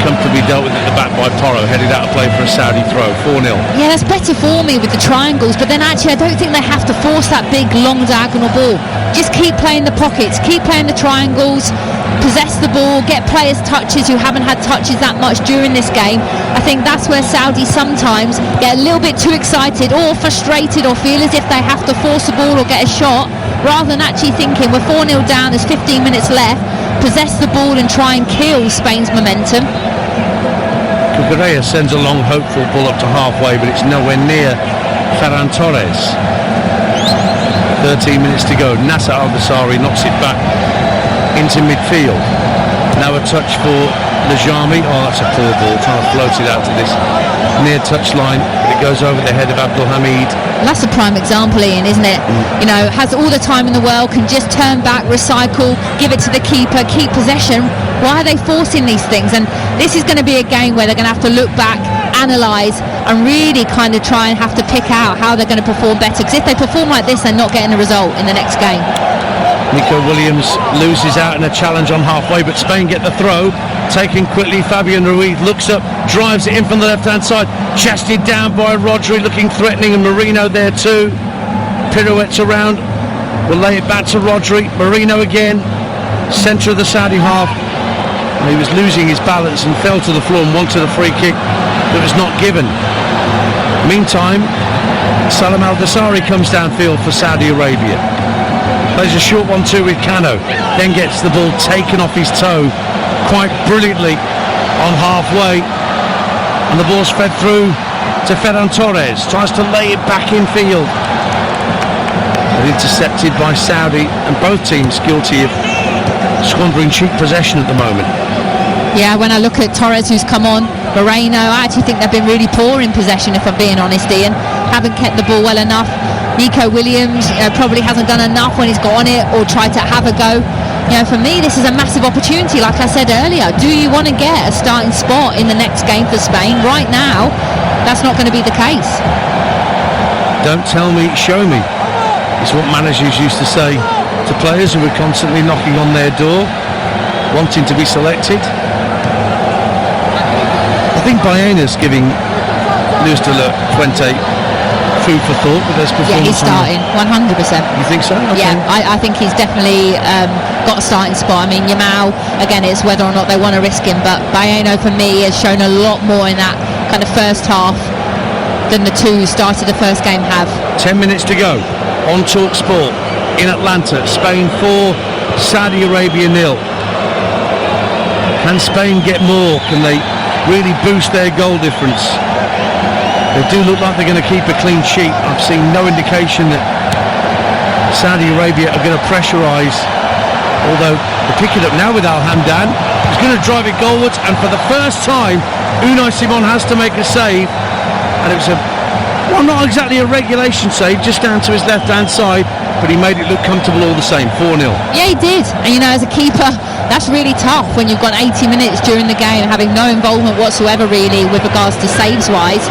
comfortably dealt with at the back by Porro, headed out of play for a Saudi throw. 4-0. Yeah, that's better for me with the triangles, but then actually I don't think they have to force that big long diagonal ball. Just keep playing the pockets, keep playing the triangles, possess the ball, get players touches who haven't had touches that much during this game. I think that's where Saudi sometimes get a little bit too excited or frustrated or feel as if they have to force the ball or get a shot, rather than actually thinking we're 4-0 down, there's 15 minutes left, possess the ball and try and kill Spain's momentum. Cucurella sends a long hopeful ball up to halfway, but it's nowhere near Ferran Torres. 13 minutes to go. Nasser Al-Dasari knocks it back into midfield. Now a touch for Lajami. Oh, that's a poor ball, trying to float it out to this near touch line, but it goes over the head of Abdul Hamid. And that's a prime example, Ian, isn't it? You know, has all the time in the world, can just turn back, recycle, give it to the keeper, keep possession. Why are they forcing these things? And this is going to be a game where they're going to have to look back, analyse, and really kind of try and have to pick out how they're going to perform better, because if they perform like this, they're not getting a result in the next game. Nico Williams loses out in a challenge on halfway, but Spain get the throw. Taken quickly, Fabian Ruiz looks up, drives it in from the left-hand side, chested down by Rodri, looking threatening, and Marino there too. Pirouettes around, will lay it back to Rodri. Marino again, centre of the Saudi half. He was losing his balance and fell to the floor and wanted a free kick that was not given. Meantime, Salam Al-Dasari comes downfield for Saudi Arabia. Plays a short 1-2 with Cano, then gets the ball taken off his toe quite brilliantly on halfway, and the ball's fed through to Ferran Torres, tries to lay it back in field, but intercepted by Saudi, and both teams guilty of squandering cheap possession at the moment. Yeah, when I look at Torres, who's come on, Moreno, I actually think they've been really poor in possession, if I'm being honest, Ian. Haven't kept the ball well enough. Nico Williams probably hasn't done enough when he's got on it or tried to have a go. You know, for me, this is a massive opportunity, like I said earlier. Do you want to get a starting spot in the next game for Spain? Right now, that's not going to be the case. Don't tell me, show me. It's what managers used to say to players who were constantly knocking on their door, wanting to be selected. I think Baena's giving Luis de la Fuente food for thought with his performance. Yeah, he's starting, 100%. You think so? Okay. Yeah, I think he's definitely got a starting spot. I mean, Yamal, again, it's whether or not they want to risk him, but Baena, for me, has shown a lot more in that kind of first half than the two who started the first game have. 10 minutes to go on Talk Sport in Atlanta. Spain 4, Saudi Arabia 0. Can Spain get more? Can they really boost their goal difference? They do look like they're going to keep a clean sheet. I've seen no indication that Saudi Arabia are going to pressurise, although they pick it up now with Al Hamdan. He's going to drive it goalwards, and for the first time Unai Simon has to make a save, and it was not exactly a regulation save, just down to his left hand side, but he made it look comfortable all the same. 4-0. Yeah, he did. And you know, as a keeper, that's really tough when you've got 80 minutes during the game having no involvement whatsoever really with regards to saves wise.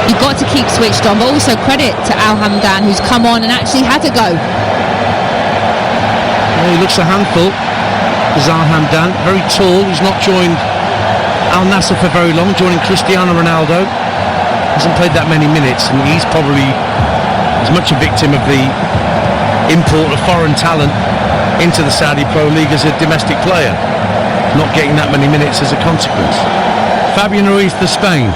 You've got to keep switched on, but also credit to Al Hamdan, who's come on and actually had a go. Well, he looks a handful, is Al Hamdan. Very tall. He's not joined Al Nassr for very long, joining Cristiano Ronaldo. Hasn't played that many minutes, and he's probably as much a victim of the import of foreign talent into the Saudi Pro League as a domestic player, not getting that many minutes as a consequence. Fabian Ruiz for Spain.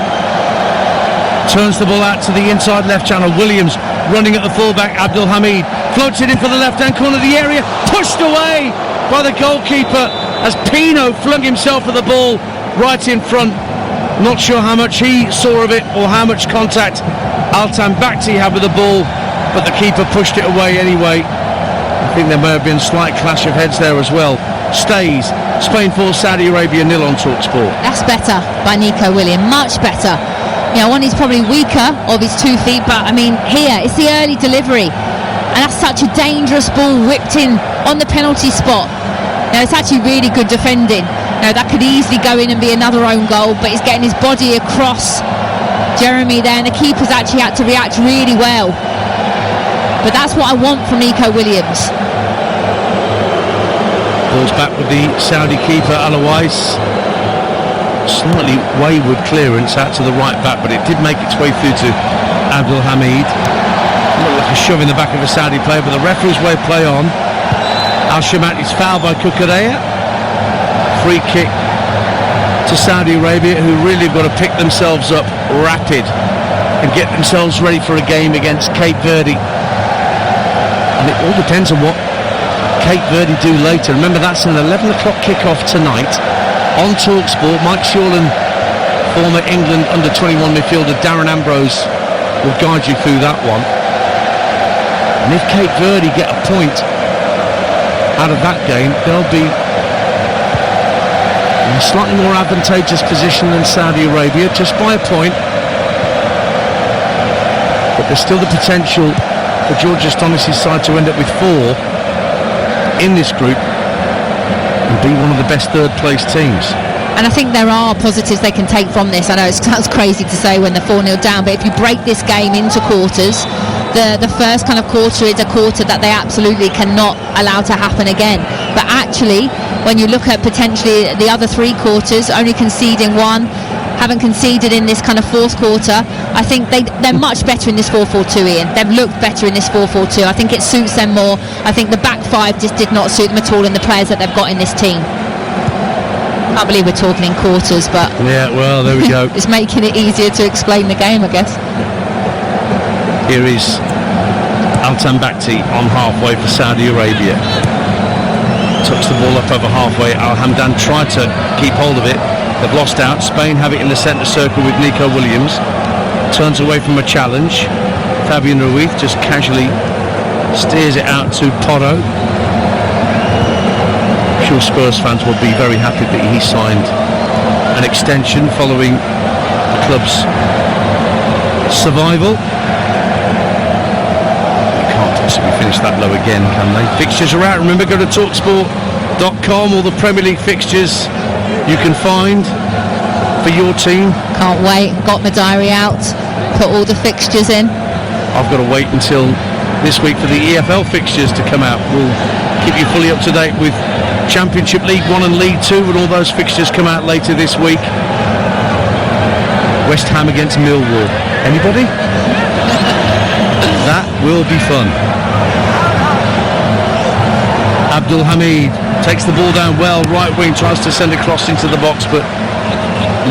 Turns the ball out to the inside left channel. Williams running at the fullback. Abdul Hamid floats it in for the left-hand corner of the area. Pushed away by the goalkeeper as Pino flung himself at the ball right in front. Not sure how much he saw of it or how much contact Altan Bakhti had with the ball, but the keeper pushed it away anyway. I think there may have been a slight clash of heads there as well. Stays. Spain 4, Saudi Arabia 0 on TalkSport. That's better by Nico Williams, much better. You know, one is probably weaker of his 2 feet, but I mean, here it's the early delivery, and that's such a dangerous ball whipped in on the penalty spot. You know, it's actually really good defending. You know, that could easily go in and be another own goal, but he's getting his body across Jeremy there, and the keeper's actually had to react really well. But that's what I want from Nico Williams. Ball's back with the Saudi keeper Alawais. Slightly wayward clearance out to the right back, but it did make its way through to Abdul Hamid. Looked like a shove in the back of a Saudi player, but the referee's way play on. Al Shamat is fouled by Kukureya. Free kick to Saudi Arabia, who really have got to pick themselves up rapid and get themselves ready for a game against Cape Verde. And it all depends on what Cape Verde do later. Remember, that's an 11 o'clock kick-off tonight on TalkSport. Mike Shawlan, former England under-21 midfielder Darren Ambrose will guide you through that one. And if Cape Verde get a point out of that game, they'll be in a slightly more advantageous position than Saudi Arabia, just by a point. But there's still the potential for George Astonis's side to end up with 4 in this group and be one of the best third-place teams. And I think there are positives they can take from this. I know it sounds crazy to say when they're 4-0 down, but if you break this game into quarters, the first kind of quarter is a quarter that they absolutely cannot allow to happen again. But actually, when you look at potentially the other 3 quarters, only conceding 1, haven't conceded in this kind of 4th quarter, I think they're much better in this 4-4-2, Ian. They've looked better in this 4-4-2. I think it suits them more. I think the back 5 just did not suit them at all in the players that they've got in this team. I can't believe we're talking in quarters, but yeah, well, there we go. It's making it easier to explain the game, I guess. Here is Altan Bakhti on halfway for Saudi Arabia. Tucks the ball up over halfway. Al Hamdan tried to keep hold of it. They've lost out. Spain have it in the centre circle with Nico Williams. Turns away from a challenge. Fabian Ruiz just casually steers it out to Porro. I'm sure Spurs fans will be very happy that he signed an extension following the club's survival. They can't possibly finish that low again, can they? Fixtures are out. Remember, go to TalkSport.com. All the Premier League fixtures you can find for your team. Can't wait. Got my diary out. Put all the fixtures in. I've got to wait until this week for the EFL fixtures to come out. We'll keep you fully up to date with Championship League 1 and League 2 when all those fixtures come out later this week. West Ham against Millwall. Anybody? That will be fun. Abdul Hamid takes the ball down well, right wing, tries to send a cross into the box, but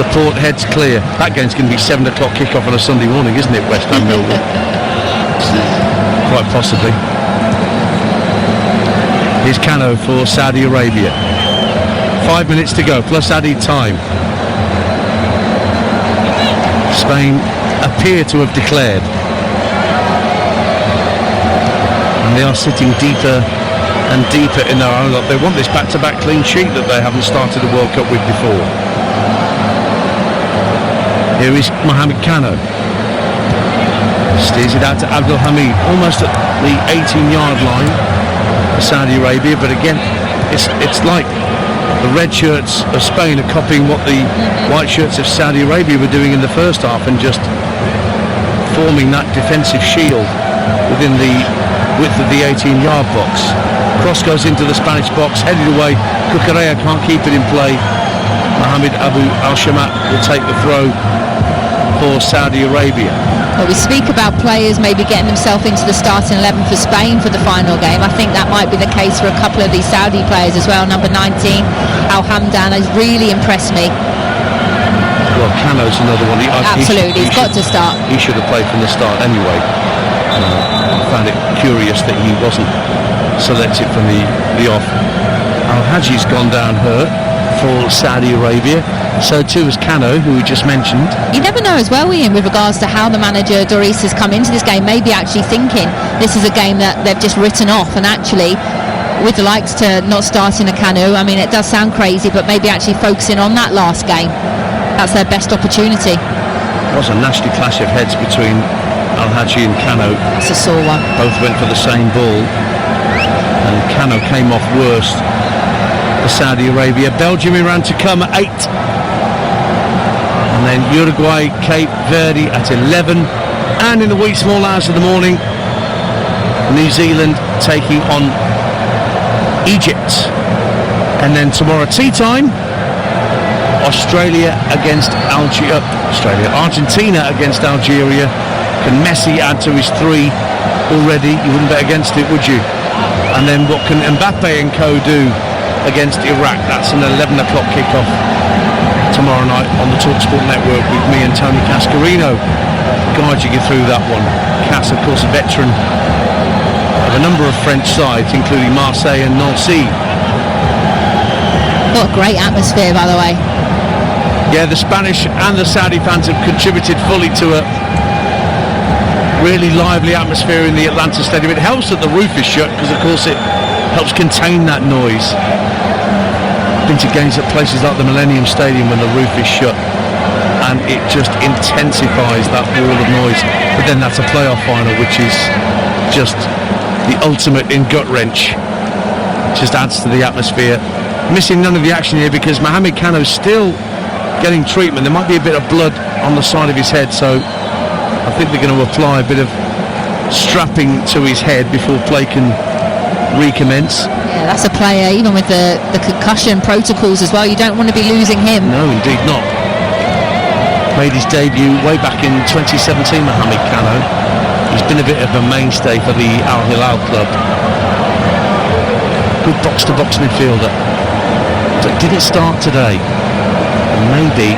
Laporte heads clear. That game's going to be 7 o'clock kick-off on a Sunday morning, isn't it, West Ham Millwall? Quite possibly. Here's Cano for Saudi Arabia. 5 minutes to go, plus added time. Spain appear to have declared. And they are sitting deeper and deeper in their own lot. They want this back-to-back clean sheet that they haven't started a World Cup with before. Here is Mohamed Cano. Steers it out to Abdul Hamid, almost at the 18-yard line for Saudi Arabia. But again, it's like the red shirts of Spain are copying what the white shirts of Saudi Arabia were doing in the first half and just forming that defensive shield within the width of the 18-yard box. Cross goes into the Spanish box, headed away. Kukureya can't keep it in play. Mohamed Abu Al Shamat will take the throw for Saudi Arabia. But we speak about players maybe getting themselves into the starting 11 for Spain for the final game. I think that might be the case for a couple of these Saudi players as well. Number 19, Al Hamdan, has really impressed me. Well, Cano's another one. Absolutely, he's got to start. He should have played from the start anyway. I found it curious that he wasn't selected from the off. Al-Hajji's gone down hurt for Saudi Arabia. So too is Cano, who we just mentioned. You never know as well, Ian, with regards to how the manager Doris has come into this game, maybe actually thinking this is a game that they've just written off, and actually with the likes to not starting a Cano, I mean, it does sound crazy, but maybe actually focusing on that last game. That's their best opportunity. It was a nasty clash of heads between Al-Hajji and Cano. That's a sore one. Both went for the same ball, and Cano came off worst for Saudi Arabia. Belgium in round to come at 8. And then Uruguay, Cape Verde at 11. And in the wee small hours of the morning, New Zealand taking on Egypt. And then tomorrow tea time, Argentina against Algeria. Can Messi add to his 3 already? You wouldn't bet against it, would you? And then what can Mbappe and co do against Iraq? That's an 11 o'clock kickoff tomorrow night on the TalkSport network with me and Tony Cascarino guiding you through that one. Cass, of course, a veteran of a number of French sides, including Marseille and Nancy. What a great atmosphere, by the way. Yeah, the Spanish and the Saudi fans have contributed fully to a really lively atmosphere in the Atlanta Stadium. It helps that the roof is shut because, of course, it helps contain that noise. Been to games at places like the Millennium Stadium when the roof is shut, and it just intensifies that wall of noise. But then that's a playoff final, which is just the ultimate in gut wrench. Just adds to the atmosphere. Missing none of the action here because Mohamed Cano's still getting treatment. There might be a bit of blood on the side of his head, so I think they're going to apply a bit of strapping to his head before play can recommence. Yeah, that's a player, even with the concussion protocols as well, you don't want to be losing him. No, indeed not. Made his debut way back in 2017, Mohamed Cano. He's been a bit of a mainstay for the Al Hilal club. Good box-to-box midfielder. But did it start today? And maybe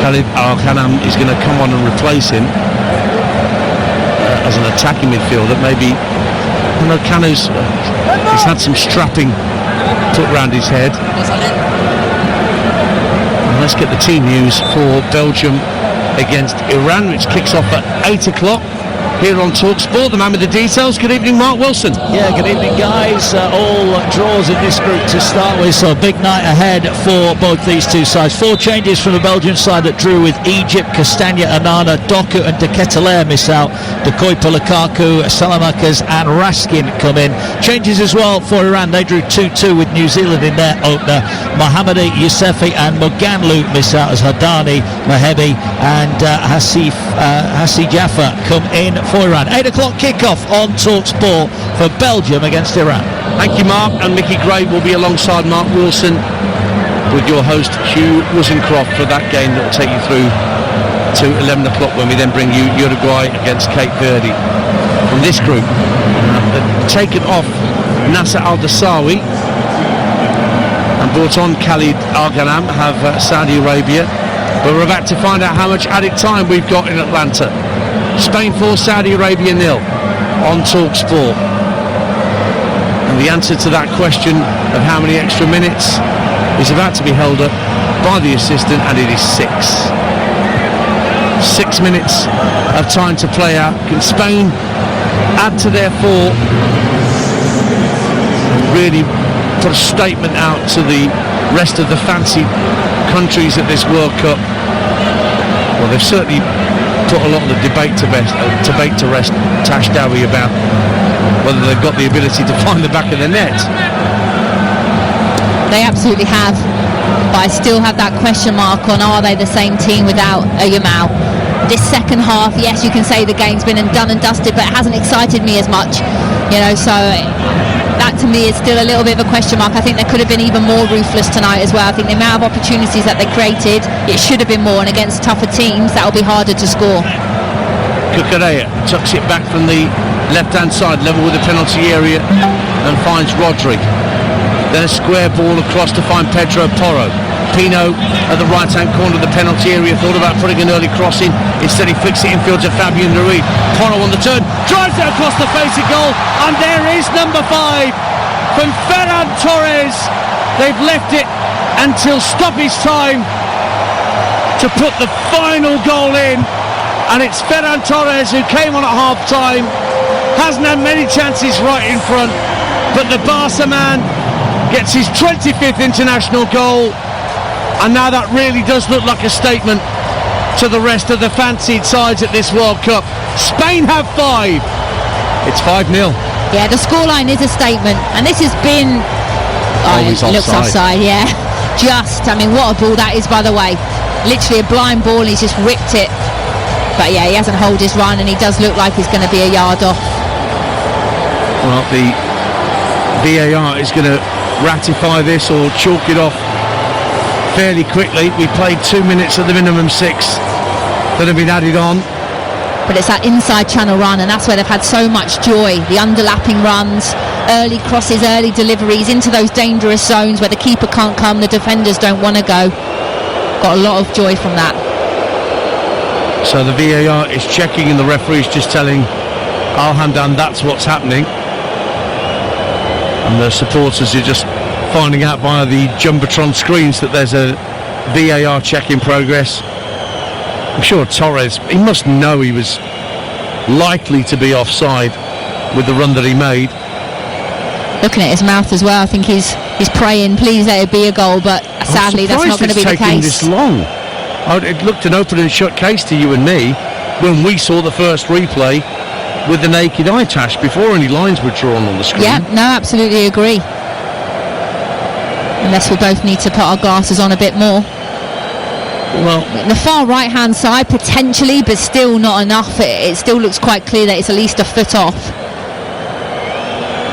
Khalid Al-Ghanam is going to come on and replace him as an attacking midfielder. Maybe, I know Cano's he's had some strapping put round his head. And let's get the team news for Belgium against Iran, which kicks off at 8 o'clock here on TalkSport. The man with the details. Good evening, Mark Wilson. Yeah, good evening, guys. All draws in this group to start with, so a big night ahead for both these two sides. 4 changes from the Belgian side that drew with Egypt. Castagna, Anana, Doku and De Ketelaere miss out. De Kuyper, Lukaku, Salamakers and Raskin come in. Changes as well for Iran. They drew 2-2 with New Zealand in their opener. Mohammadi, Yousefi and Muganlu miss out as Hadani, Mahebi and Hassi Jaffa come in for Iran. 8 o'clock kickoff on TalkSport for Belgium against Iran. Thank you, Mark, and Mickey Gray will be alongside Mark Wilson with your host Hugh Wozencroft for that game that will take you through to 11 o'clock when we then bring you Uruguay against Cape Verde. From this group, taken off Nasser Al-Dasawi and brought on Khalid Al-Ghanam, have Saudi Arabia, but we're about to find out how much added time we've got in Atlanta. Spain 4, Saudi Arabia 0 on TalkSport. And the answer to that question of how many extra minutes is about to be held up by the assistant, and it is 6. 6 minutes of time to play out. Can Spain add to their 4 and really put a statement out to the rest of the fancy countries at this World Cup? Well, they've certainly put a lot of the debate to rest, Tash Dowie, about whether they've got the ability to find the back of the net. They absolutely have, but I still have that question mark on, are they the same team without a Yamal? This second half, yes, you can say the game's been done and dusted, but it hasn't excited me as much, so that to me is still a little bit of a question mark. I think they could have been even more ruthless tonight as well. I think the amount of opportunities that they created, it should have been more, and against tougher teams that'll be harder to score. Cucurella tucks it back from the left-hand side, level with the penalty area, and finds Rodri. Then a square ball across to find Pedro Porro. Pino at the right-hand corner of the penalty area thought about putting an early cross in. Instead he flicks it infield to Fabian Ruiz. Porro on the turn, drives it across the face of goal, and there is number 5 from Ferran Torres. They've left it until stoppage time to put the final goal in, and it's Ferran Torres who came on at half-time, hasn't had many chances right in front, but the Barca man gets his 25th international goal. And now that really does look like a statement to the rest of the fancied sides at this World Cup. Spain have 5. It's 5-0. Yeah, the scoreline is a statement, and this has been... Always it looks offside, yeah. I mean, what a ball that is, by the way. Literally a blind ball, and he's just ripped it. But yeah, he hasn't held his run, and he does look like he's going to be a yard off. Well, the VAR is going to ratify this or chalk it off fairly quickly. We played 2 minutes at the minimum 6 that have been added on. But it's that inside channel run, and that's where they've had so much joy. The underlapping runs, early crosses, early deliveries into those dangerous zones where the keeper can't come, the defenders don't want to go. Got a lot of joy from that. So the VAR is checking, and the referee's just telling Al Hamdan that's what's happening. And the supporters are just finding out via the Jumbotron screens that there's a VAR check in progress. I'm sure Torres, he must know he was likely to be offside with the run that he made. Looking at his mouth as well, I think he's praying, please let it be a goal, but sadly that's not going to be the case. This long. It looked an open and shut case to you and me when we saw the first replay with the naked eye, Tash, before any lines were drawn on the screen. Yeah, no, absolutely agree. Unless we both need to put our glasses on a bit more. Well, the far right hand side potentially, but still not enough. It still looks quite clear that it's at least a foot off.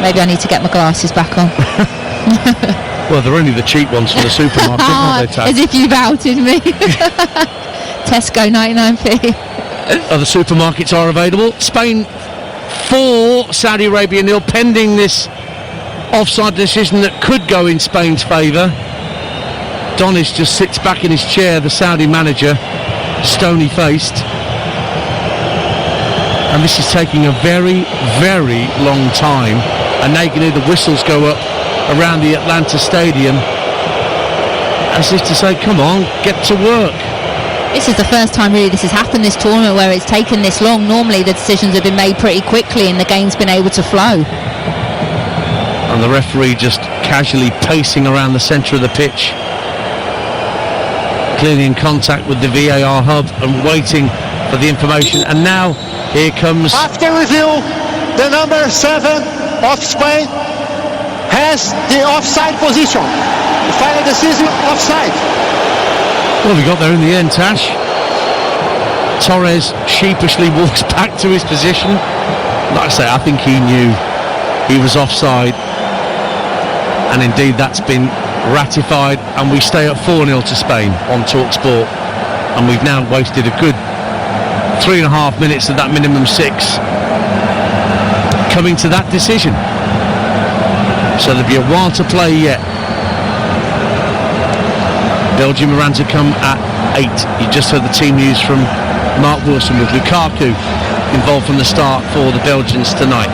Maybe I need to get my glasses back on. Well, they're only the cheap ones from the supermarket, aren't they, Tash? As if you've outed me. Tesco 99p. Other supermarkets are available. Spain 4, Saudi Arabia 0, pending this offside decision that could go in Spain's favour. Donis just sits back in his chair, the Saudi manager, stony-faced. And this is taking a very, very long time. And now you can hear the whistles go up around the Atlanta Stadium, as if to say, come on, get to work. This is the first time really this has happened, this tournament, where it's taken this long. Normally the decisions have been made pretty quickly and the game's been able to flow. And the referee just casually pacing around the centre of the pitch, clearly in contact with the VAR hub and waiting for the information. And now here comes... After review, the number 7 of Spain has the offside position. The final decision, offside. Well, we got there in the end, Tash. Torres sheepishly walks back to his position. Like I say, I think he knew he was offside. And indeed, that's been ratified. And we stay at 4-0 to Spain on TalkSport. And we've now wasted a good 3.5 minutes of that minimum 6 coming to that decision. So there'll be a while to play yet. Belgium are to come at 8. You just heard the team news from Mark Wilson with Lukaku involved from the start for the Belgians tonight.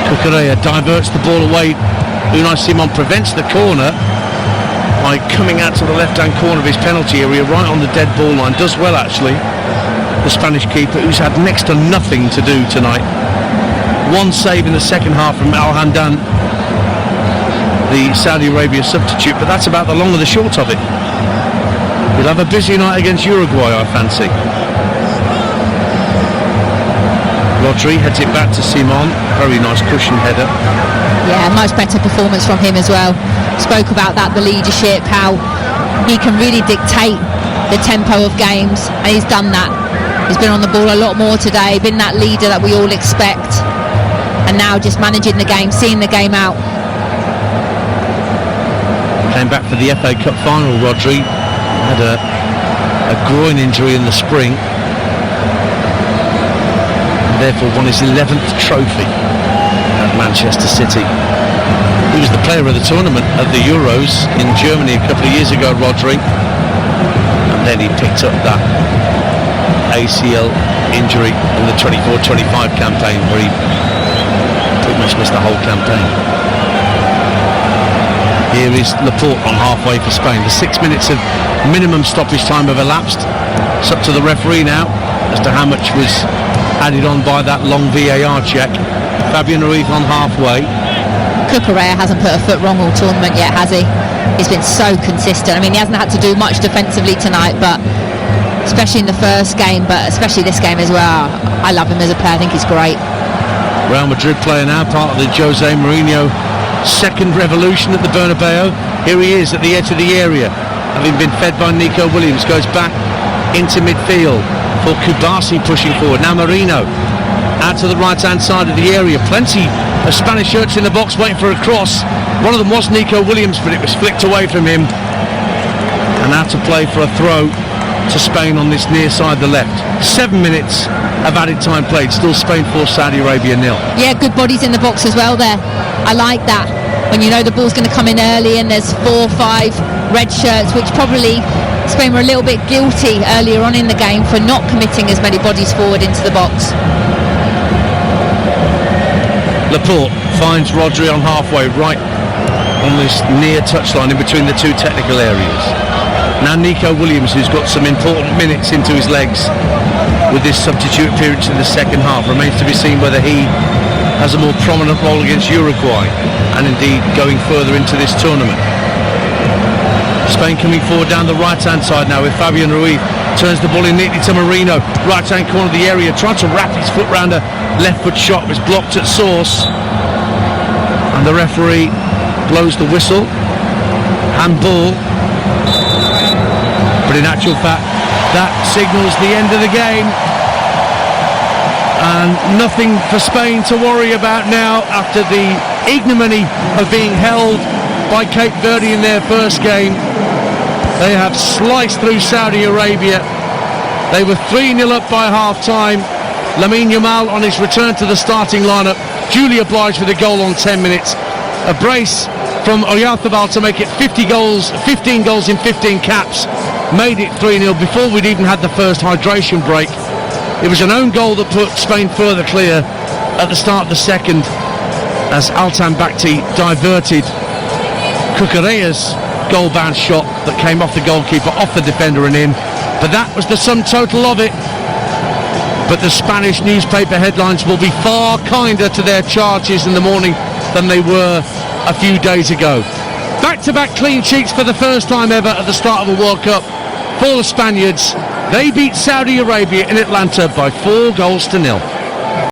Cucurella diverts the ball away. Unai Simon prevents the corner by coming out to the left-hand corner of his penalty area, right on the dead ball line. Does well, actually, the Spanish keeper, who's had next to nothing to do tonight. One save in the second half from Al Hamdan, the Saudi Arabia substitute, but that's about the long and the short of it. We'll have a busy night against Uruguay, I fancy. Rodri heads it back to Simon. Very nice cushion header. Yeah, much better performance from him as well. Spoke about that, the leadership, how he can really dictate the tempo of games, and he's done that. He's been on the ball a lot more today, been that leader that we all expect, and now just managing the game, seeing the game out. Came back for the FA Cup final, Rodri. Had a groin injury in the spring. therefore won his 11th trophy at Manchester City. He was the player of the tournament at the Euros in Germany a couple of years ago, Rodri, and then he picked up that ACL injury in the 24-25 campaign, where he pretty much missed the whole campaign. Here is Laporte on halfway for Spain. The 6 minutes of minimum stoppage time have elapsed. It's up to the referee now as to how much was added on by that long VAR check. Fabian Ruiz on halfway. Cucurella hasn't put a foot wrong all tournament yet, has he? He's been so consistent. I mean, he hasn't had to do much defensively tonight, but especially in the first game, but especially this game as well. I love him as a player. I think he's great. Real Madrid player now, part of the Jose Mourinho second revolution at the Bernabeu. Here he is at the edge of the area, having been fed by Nico Williams. Goes back into midfield for Kubasi pushing forward. Now Marino out to the right hand side of the area. Plenty of Spanish shirts in the box waiting for a cross. One of them was Nico Williams, but it was flicked away from him. And out to play for a throw to Spain on this near side, the left. 7 minutes of added time played. Still Spain 4, Saudi Arabia 0. Yeah, good bodies in the box as well there. I like that. When you know the ball's going to come in early and there's 4 or 5 red shirts, which probably Spain were a little bit guilty earlier on in the game for not committing as many bodies forward into the box. Laporte finds Rodri on halfway, right on this near touchline in between the two technical areas. Now Nico Williams, who's got some important minutes into his legs with this substitute appearance in the second half. Remains to be seen whether he has a more prominent role against Uruguay and indeed going further into this tournament. Spain coming forward down the right hand side now with Fabian Ruiz. Turns the ball in neatly to Marino, right hand corner of the area, tried to wrap his foot round a left foot shot, was blocked at source, and the referee blows the whistle. Handball, but in actual fact that signals the end of the game, and nothing for Spain to worry about now after the ignominy of being held by Cape Verde in their first game. They have sliced through Saudi Arabia. They were 3-0 up by half-time. Lamine Yamal on his return to the starting lineup, duly obliged with a goal on 10 minutes. A brace from Oyarzabal to make it 15 goals in 15 caps, made it 3-0 before we'd even had the first hydration break. It was an own goal that put Spain further clear at the start of the second, as Altan Bakhti diverted Cucurella's goal-bound shot that came off the goalkeeper, off the defender and in. But that was the sum total of it. But the Spanish newspaper headlines will be far kinder to their charges in the morning than they were a few days ago. Back-to-back clean sheets for the first time ever at the start of a World Cup for the Spaniards. They beat Saudi Arabia in Atlanta by 4-0.